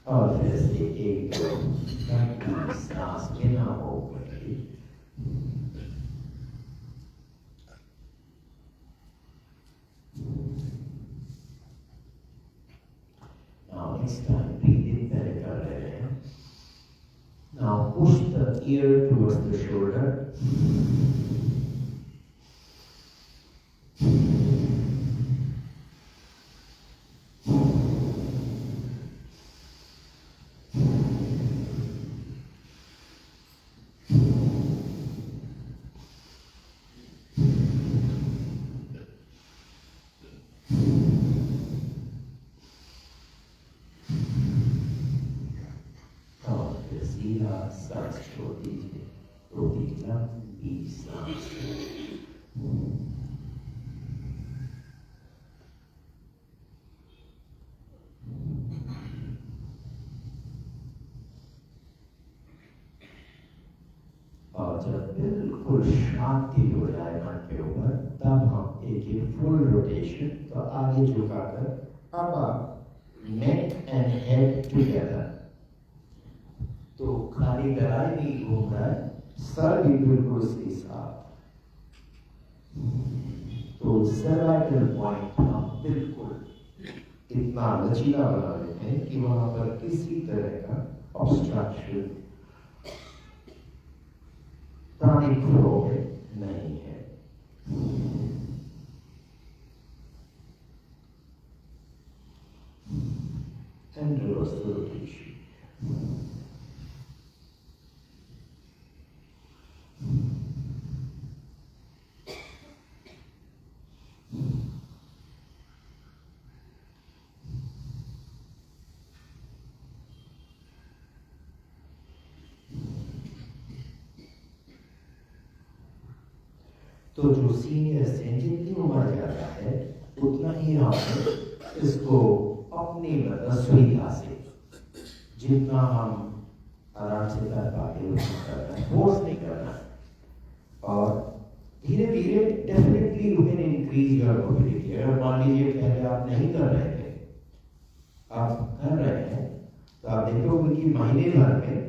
और जैसे एक सांस बिना होकर now next time breathe in पहले कर रहे हैं। now push the ear towards the shoulder। सीधा सांस छोड़ दीजिए, थोड़ी लंबी सांस। और जब बिल्कुल शांति हो जाए मन के ऊपर, तब हम एक फुल रोटेशन, तो आगे झुकाकर अब आप नेक एंड हेड टुगेदर, तो खाली गलाई नहीं घूम रहा है, सर भी बिल्कुल उसके साथ। तो सर्वाइकल पॉइंट हम बिल्कुल इतना लचीला बना देते हैं कि वहां पर किसी तरह का ऑब्स्ट्रक्शन प्राणिक फ्लो नहीं है। And reverse the rotation. तो जो सीनियर से जितनी उम्र ज्यादा है उतना ही हमें इसको अपनी सुविधा से जितना हम आराम से कर पाते उतना करना है, फोर्स नहीं करना है। और धीरे धीरे definitely you can increase your mobility. अगर मान लीजिए पहले आप नहीं कर रहे थे, आप कर रहे हैं, तो आप देखोगे कि महीने भर में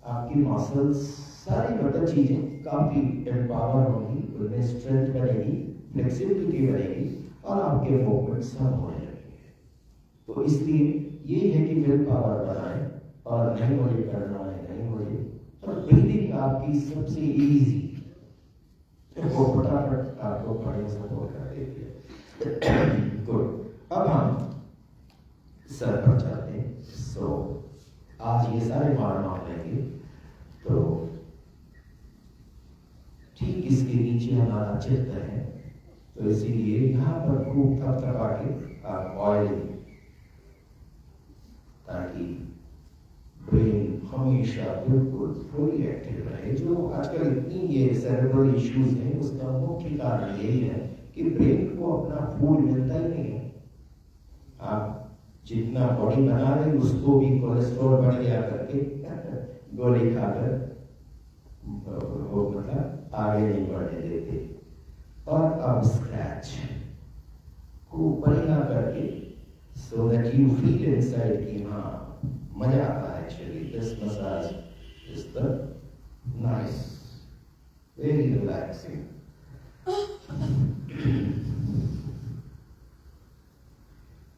आपकी मसल्स सारी मतलब चीजें काफी एम्पावर होंगी, उनमें स्ट्रेंथ बनेगी, फ्लेक्सिबिलिटी बनेगी और आपके मूवमेंट सब होने लगेंगे। तो इसलिए ये है कि विल पावर बनाएं, और नहीं मुझे करना है, नहीं मुझे, और ब्रीदिंग आपकी सबसे इजी, वो फटाफट आपको बड़े सपोर्ट कर देती है। गुड। अब सर पर चलते हैं। सो आज ये सारे मार्ग हम लेंगे। तो ठीक इसके नीचे हमारा चित्त है, तो इसीलिए यहाँ पर खूब थपथपा के आप ऑयल, ताकि ब्रेन हमेशा बिल्कुल फुली एक्टिव रहे। जो आजकल इतनी ये सेरेब्रल इश्यूज हैं, उसका मुख्य कारण यही है कि ब्रेन को अपना फूड मिलता ही नहीं है। आप जितना बॉडी बना रहे उसको भी कोलेस्ट्रॉल बढ़ गया करके गोली खाकर वो मतलब आगे नहीं बढ़ने देते। और अब स्क्रैच को बढ़िया करके, so that you feel inside कि हाँ मजा आता है। Actually this massage is the nice, very relaxing.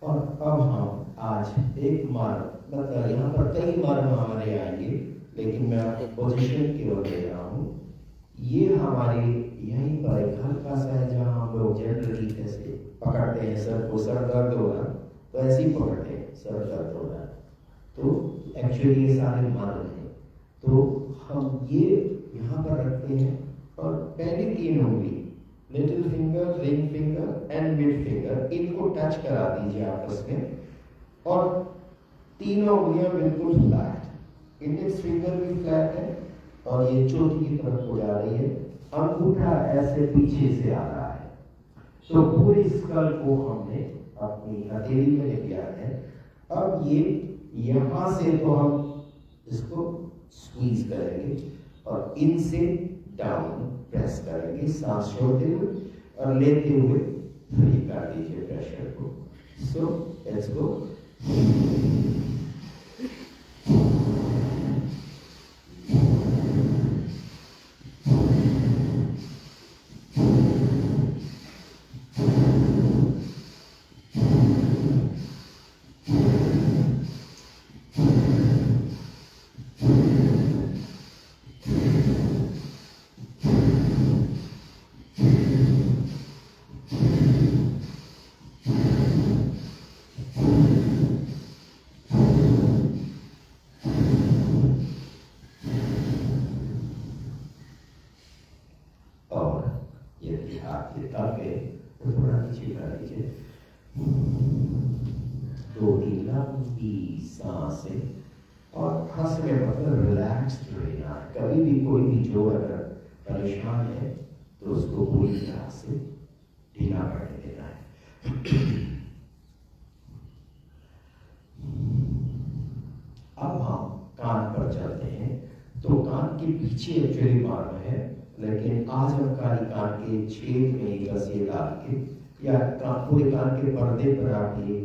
और अब हम आज एक मार्ग, मतलब यहाँ पर कई मार्ग हमारे आएंगे, लेकिन मैं आपको पोजीशन केवल दे रहा हूँ। ये हमारे यहीं पर एक हल्का सा है जहाँ हम लोग जनरली कैसे पकड़ते हैं सर को, सर दर्द हो रहा तो ऐसे ही पकड़ते हैं, सर दर्द हो रहा तो एक्चुअली ये सारे मार्ग हैं। तो हम ये यहाँ पर रखते हैं और पहली 3 उंगली, little finger, ring finger and mid finger, इनको टच करा दीजिए आपस में, और तीनों उंगलियां बिल्कुल फ्लैट। इंडेक्स फिंगर भी फ्लैट है और ये चौथी की तरफ को जा रही है। अंगूठा ऐसे पीछे से आ रहा है। तो पूरी स्कल को हमने अपनी हथेली में लिया है। अब ये यहां से तो हम इसको स्क्वीज करेंगे और इनसे डाउन प्रेस करेंगे, सांस छोड़ते हुए और लेते हुए फ्री कर दीजिए प्रेशर को। So let's go. थोड़ा नीचे कर लीजिए। 2-3 लंबी सांसें, और हंस में मतलब रिलैक्स्ड रहना। कभी भी कोई भी जो अगर परेशान है तो उसको पूरी तरह से ढीला करने देना है। अब हम कान पर चलते हैं। तो कान के पीछे एक्चुअली मार्ग है, लेकिन आज हम कान के छेद में बस ये डाल के, या पूरे कान के पर्दे पर आप ये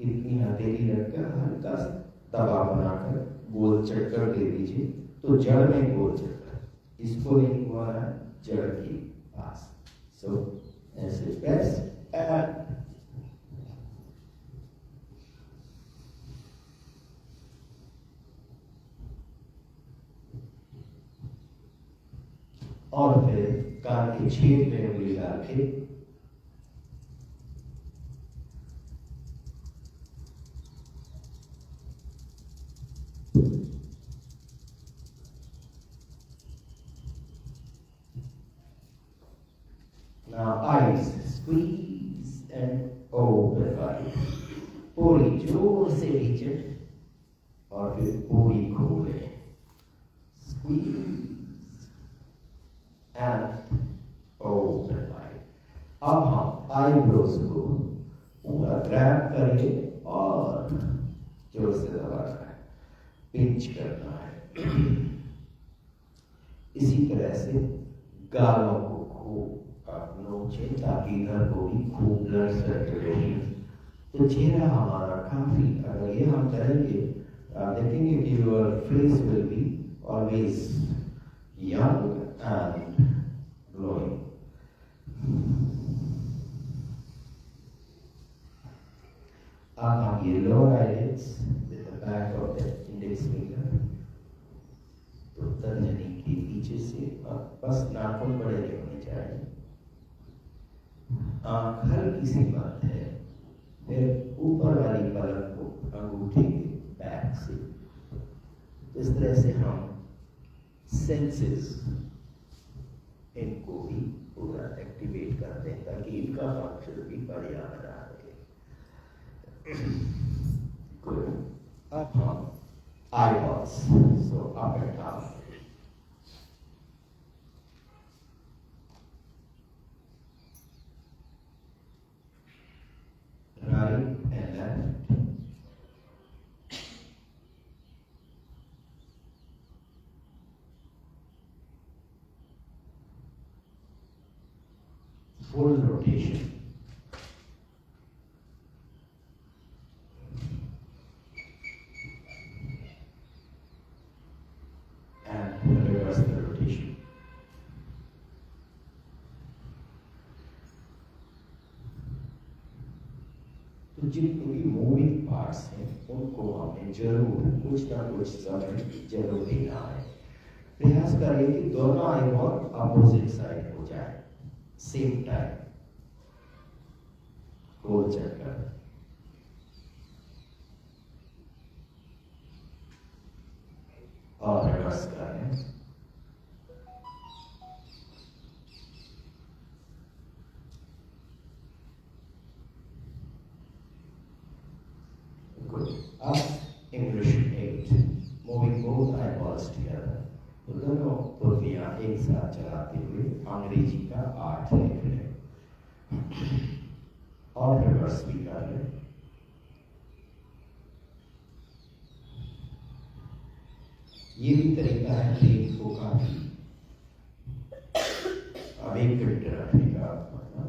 इतनी हथेली रखकर हल्का सा दबाव बनाकर गोल चक्कर दे दीजिए। तो जड़ में गोल चक्कर, इसको नहीं हुआ है, जड़ के पास। सो ऐसे प्रेस और फिर कान के छेद में उंगली डाल के now eyes squeeze and open wide, पूरी जोर से नीचे और फिर पूरी खोले, squeeze and open wide। अब हम आईब्रोज को पूरा ग्रैब करिए और जोर से दबाना है, पिंच करना है। इसी तरह से गालों को खूब नोचे ताकि इधर को भी खूब ब्लड सर्कुलेशन। तो चेहरा हमारा काफी, अगर ये हम करेंगे देखेंगे कि your face will be always young and glowing. अब हम ये lower eyelids with the back of the index finger, तो तर्जनी के पीछे से बस नाखून बड़े नहीं होने चाहिए, आँख हल्की सी बंद है। फिर ऊपर वाली पलक को इस तरह से हम सेंसेस इनको भी पूरा एक्टिवेट करते हैं ताकि इनका फंक्शन भी बढ़िया बना रहे। गुड। अब हम eyeballs, so up and down. Right and left. Full rotation. And reverse the rotation. तो जितने भी मूविंग पार्ट्स हैं उनको हमें जरूर कुछ ना कुछ समय जरूर देना है। प्रयास करें कि दोनों आईबॉल अपोजिट साइड हो जाए सेम टाइम। गोल चक्कर और रिवर्स करें। Good. Up English 8, moving both eyeballs together. तो दोनों पुर्तियां एक साथ चलाते हुए अंग्रेजी का 8 लिख लें और रिवर्स भी कर लें। ये भी तरीका है ब्रेन को काफी अवेकेंड रखने का,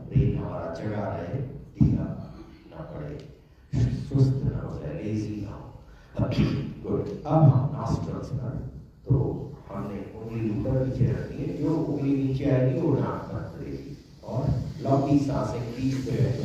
ब्रेन हमारा जगा रहे, ढीला ना पड़े, सुस्त ना हो जाए, लेजी ना हो। गुड। अब हम नॉस्ट्रल्स पर, तो हमने उंगली ऊपर नीचे रखनी है, जो उंगली नीचे आएगी वो नाक पर पड़ेगी और लंबी सांसें खींचते रहते।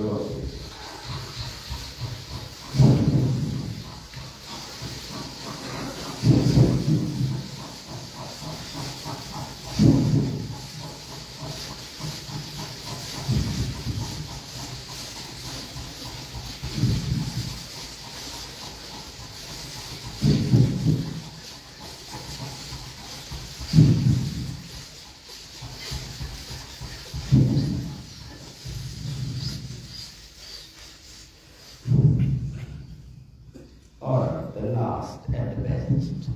Or the last and the best,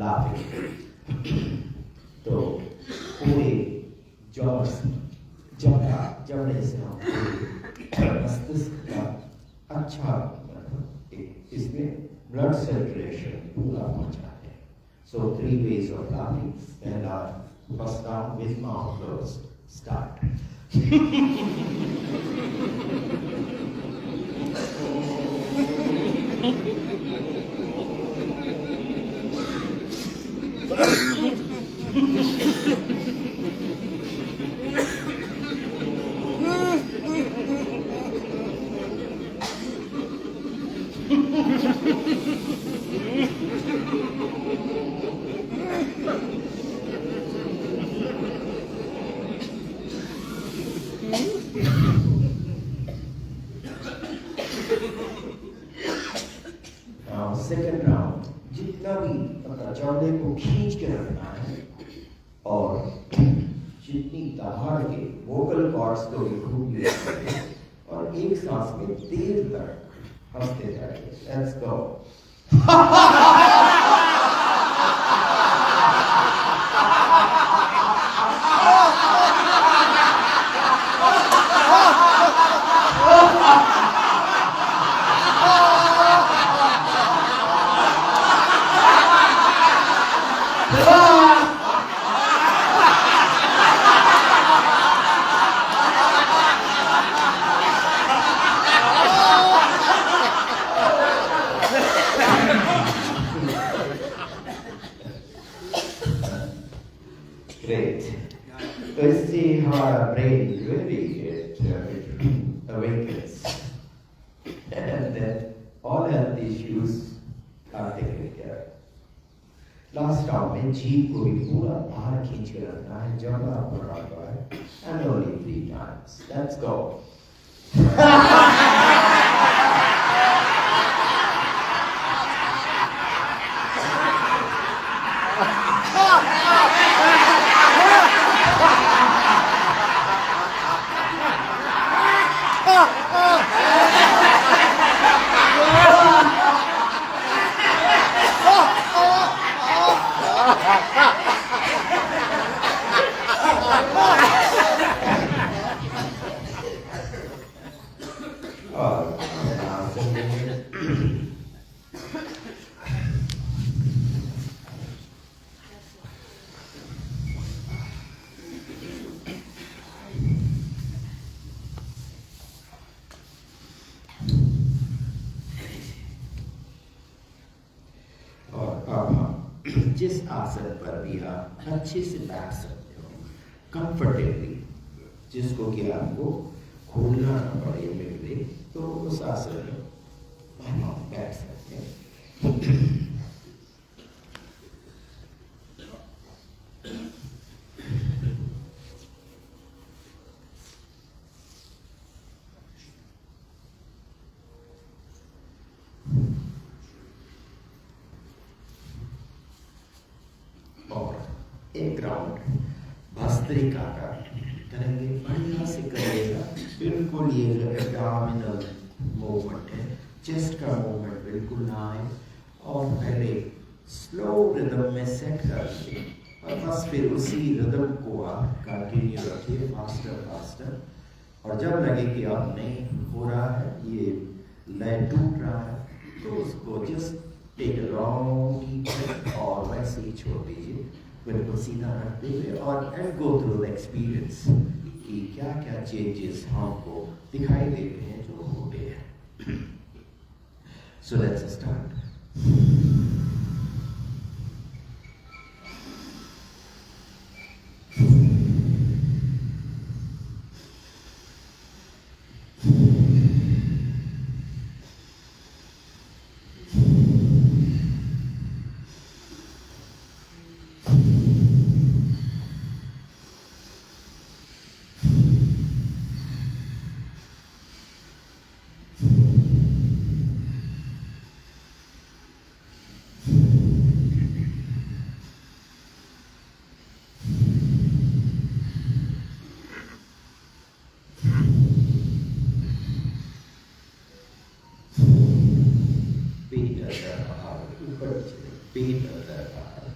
laughing. तो पूरे जबड़े से हम मस्तिष्क का अच्छा इसमें ब्लड सर्कुलेशन पूरा पहुंचाते हैं। So 3 ways of laughing. पहला, first down with mouth closed. Start. Second round जितना भी चौड़े को खींच के रखना है और जितनी दहाड़ के वोकल कॉर्ड्स को भी खूब यूज करें और एक सांस में देर तक हंसते जाइए। Let's go. Great. Let's see how our brain really it awakens. And then all health issues are taken care of. Last round में जीभ को भी पूरा बाहर खींच के रखना है जब आप पढ़ा पाए, and only 3 times. Let's go. और अब हम जिस आसन पर भी आप अच्छे से बैठ सकते हो, कंफर्टेबली, जिसको कि आपको खोलना ना पड़े मिले, तो उस आसन में हम बैठ सकते हैं। और एक राउंड भस्त्रिका का करेंगे, बढ़िया से करिएगा। बिल्कुल ये जो एब्डोमिनल मूवमेंट है, चेस्ट का मूवमेंट बिल्कुल ना आए, और पहले स्लो रिदम में सेट कर लीजिए, और बस फिर उसी रिदम को आप कंटिन्यू रखिए, फास्टर फास्टर। और जब लगे कि अब नहीं हो रहा है, ये लय टूट रहा है, तो उसको just take a long deep breath और वैसे ही छोड़ दीजिए, बिल्कुल सीधा रखते हुए, और and go through the experience कि क्या क्या चेंजेस हमको दिखाई देते हैं जो होते हैं। So let's start. पेट अंदर बाहर, ऊपर नीचे, पेट अंदर बाहर।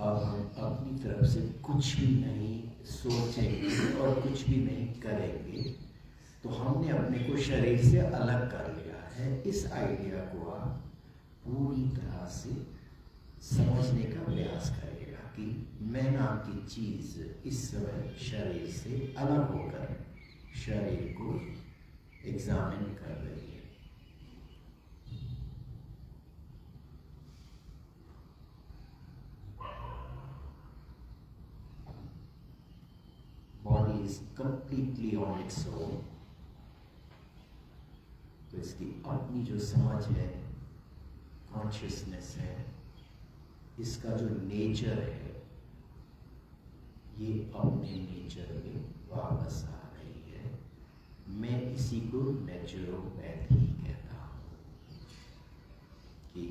अब हम अपनी तरफ से कुछ भी नहीं सोचेंगे और कुछ भी नहीं करेंगे, तो हमने अपने को शरीर से अलग कर लिया है। इस आइडिया को आप पूरी तरह से समझने का प्रयास करिएगा कि मैं नाम की चीज इस समय शरीर से अलग होकर शरीर को एग्जामिन कर रही है। Body is completely on its own, तो इसकी अपनी जो समझ है, कॉन्शियसनेस है, इसका जो नेचर है, ये अपने नेचर में वापस आ रही है। मैं इसी को नेचुरोपैथी कहता हूँ कि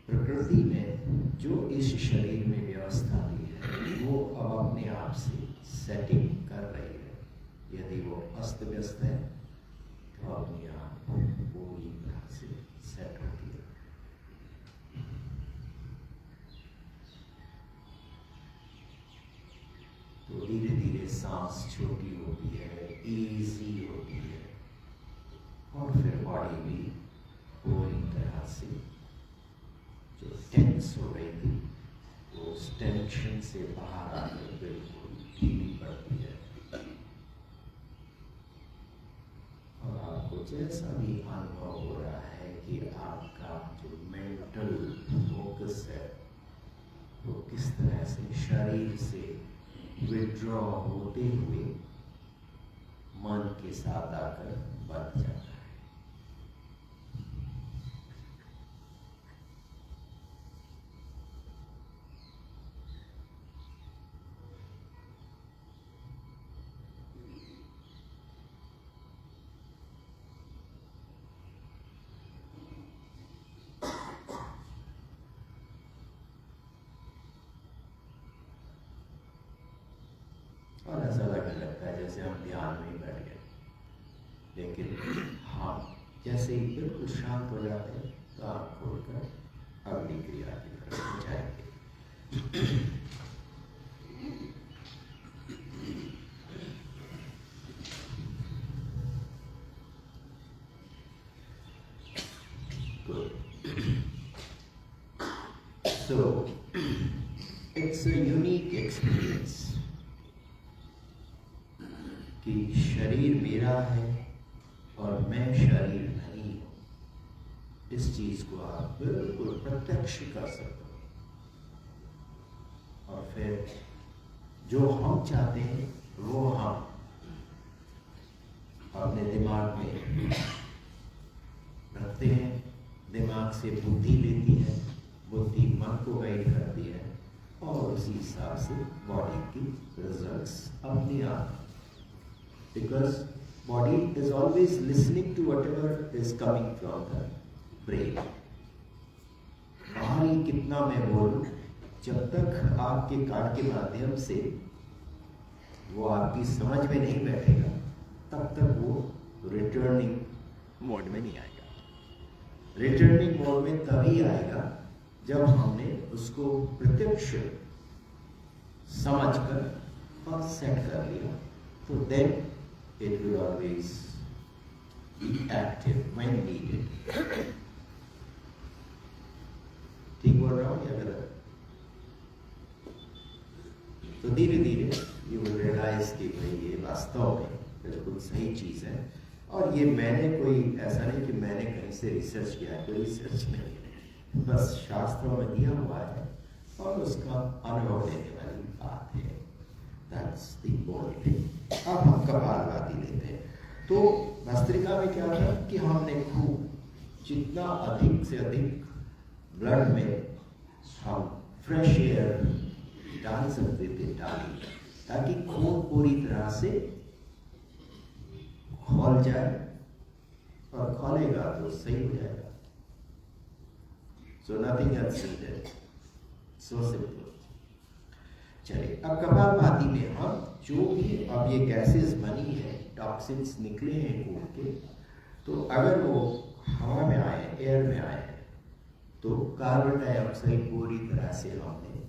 प्रकृति ने जो इस शरीर में व्यवस्था दी है वो अब अपने आप से सेटिंग कर रही है। यदि वो अस्त व्यस्त है तो अपने आप पूरी तरह से सेट होती है। तो धीरे धीरे सांस छोटी होती है, इजी होती है, और फिर बॉडी भी पूरी तरह से जो टेंस हो रही थी वो उस टेंशन से बाहर आकर बिल्कुल ढीली पड़ती है। और आपको जैसा भी अनुभव हो रहा है कि आपका जो मेंटल फोकस है वो किस तरह से शरीर से विड्रॉ होते हुए मन के साथ आकर बन जाता है। और ऐसा लगने लगता है जैसे हम ध्यान में ही बैठ गए, लेकिन हम जैसे ही बिल्कुल शांत हो जाते हैं तो आँख खोलकर अगली क्रिया की तरफ जाएंगे। So it's a unique experience कि शरीर मेरा है और मैं शरीर नहीं हूँ। इस चीज को आप बिल्कुल प्रत्यक्ष कर सकते हो। और फिर जो हम चाहते हैं वो हम अपने दिमाग में रखते हैं। दिमाग से बुद्धि लेती है, बुद्धि मन को गाइड करती है, और उसी हिसाब से बॉडी की रिजल्ट्स अपने आप, because body is always listening to whatever is coming from the brain. बाहर ही कितना मैं बोलूं, जब तक आपके कान के माध्यम से वो आपकी समझ में नहीं बैठेगा तब तक वो रिटर्निंग मोड में नहीं आएगा। रिटर्निंग मोड में तभी आएगा जब हमने उसको प्रत्यक्ष समझकर और सेट कर लिया, तो then it will always be active when needed. ठीक बोल रहा हूँ या गलत? तो धीरे धीरे you will realize कि भाई ये वास्तव में बिल्कुल सही चीज है। और ये मैंने कोई ऐसा नहीं कि मैंने कहीं से रिसर्च किया है, कोई रिसर्च नहीं है, बस शास्त्रों में दिया हुआ है और उसका अनुभव लेने वाली बात है। That's the only thing. अब हम कपालभाति लेते हैं। तो भस्त्रिका में क्या था कि हमने खूब जितना अधिक से अधिक ब्लड में हम फ्रेश एयर डाल सकते थे डाली, ताकि खून पूरी तरह से खोल जाए, और खोलेगा तो सही हो जाएगा। So nothing else needed. So simple. चलिए, अब कपालभाति में हम जो भी अब ये गैसेस बनी है, टॉक्सिन्स निकले हैं खून के, तो अगर वो हवा में आए, एयर में आए, तो कार्बन डाइऑक्साइड पूरी तरह से हमने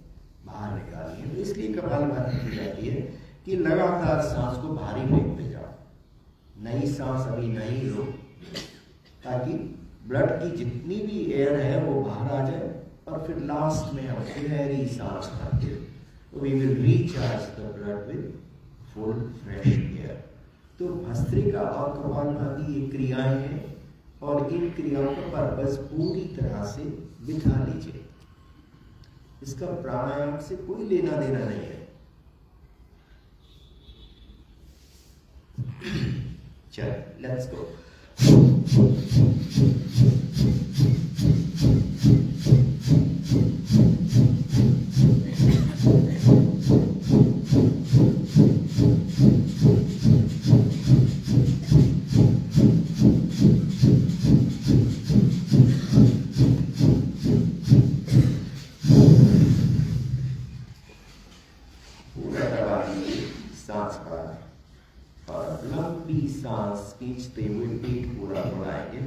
बाहर निकाली है। तो इसलिए कपालभाति की जाती है कि लगातार सांस को भारी फेंकते जाओ, नई सांस अभी नहीं लो, ताकि ब्लड की जितनी भी एयर है वो बाहर आ जाए, और फिर लास्ट में हम गहरी सांस भरते हैं। We will recharge the blood with full fresh air. तो भस्त्रिका और कपालभाति ये क्रियाएं हैं, और इन क्रियाओं का पर्पस पूरी तरह से बिठा लीजिए। इसका प्राणायाम से कोई लेना देना नहीं है। चल, लेट्स गो। सांस खींचते हुए पेट पूरा फुलाएंगे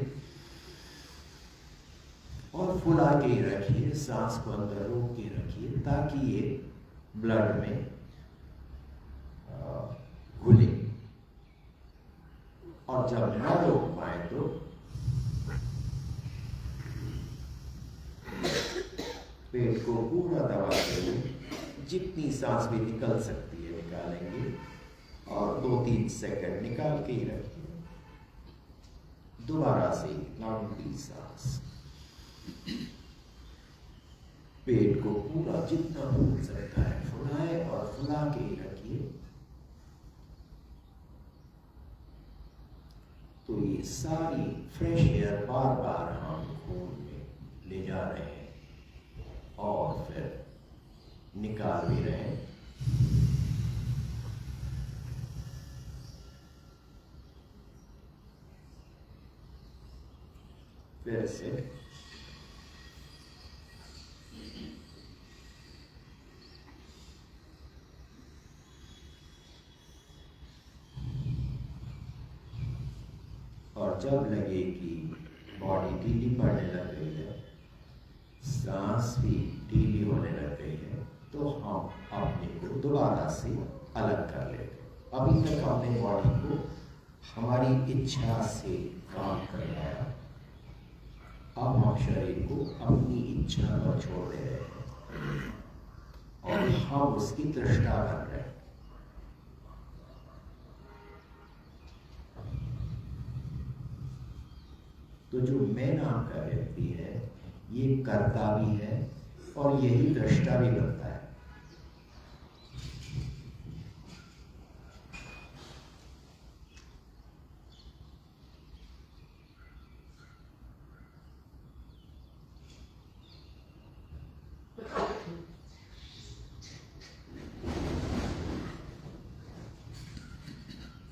और फुला के रखिए, सांस को अंदर रोक के रखिए ताकि ये ब्लड में घुले। और जब न रोक पाए तो पेट को पूरा दबाते हुए जितनी सांस भी निकल सकती है निकालेंगे और 2-3 सेकंड निकाल के ही रखिए। दोबारा से लंबी सांस, पेट को पूरा जितना फूल सकता है फुलाए और फुला के ही रखिए। तो ये सारी फ्रेश एयर बार बार हम खून में ले जा रहे हैं और फिर निकाल भी रहे हैं। फिर से और जब लगे कि बॉडी ढीली पड़ने लग गई है, सांस भी ढीली होने लग गई है, तो हम अपने को दोबारा से अलग कर लेंगे। अभी तक हमने बॉडी को हमारी इच्छा से काम करवाया, अब हम शरीर को अपनी इच्छा पर छोड़ दे रहे हैं और हम उसकी दृष्टा बन रहे हैं। तो जो मैं नाम का व्यक्ति है ये कर्ता भी है और यही दृष्टा भी बनता है।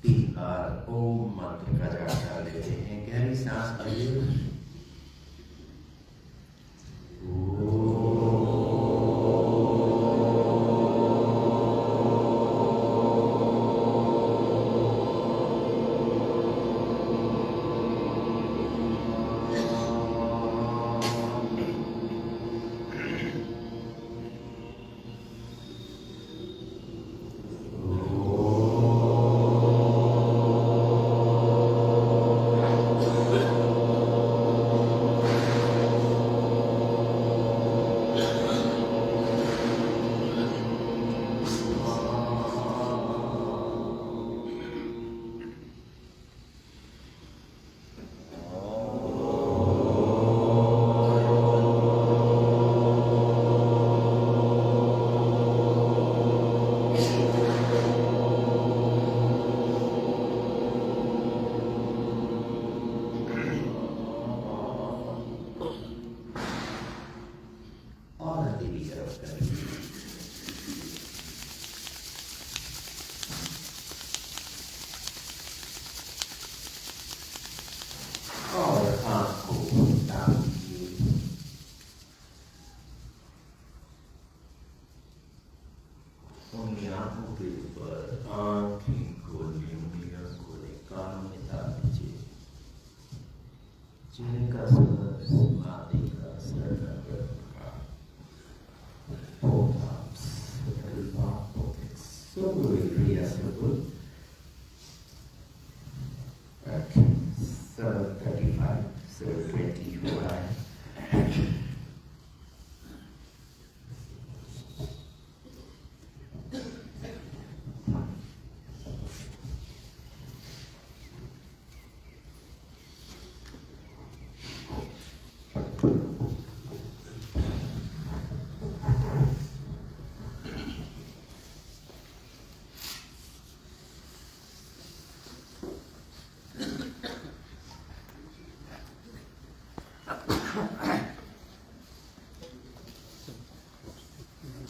तीन बार ओम मंत्र का जाप कर लेते हैं। गहरी सांस भरिए। आंखों के ऊपर आंखें खोलिए, उंगलियां खोले, कानों में तार दीजिए। चेहरे का सर, माथे का सर, सब reasonable.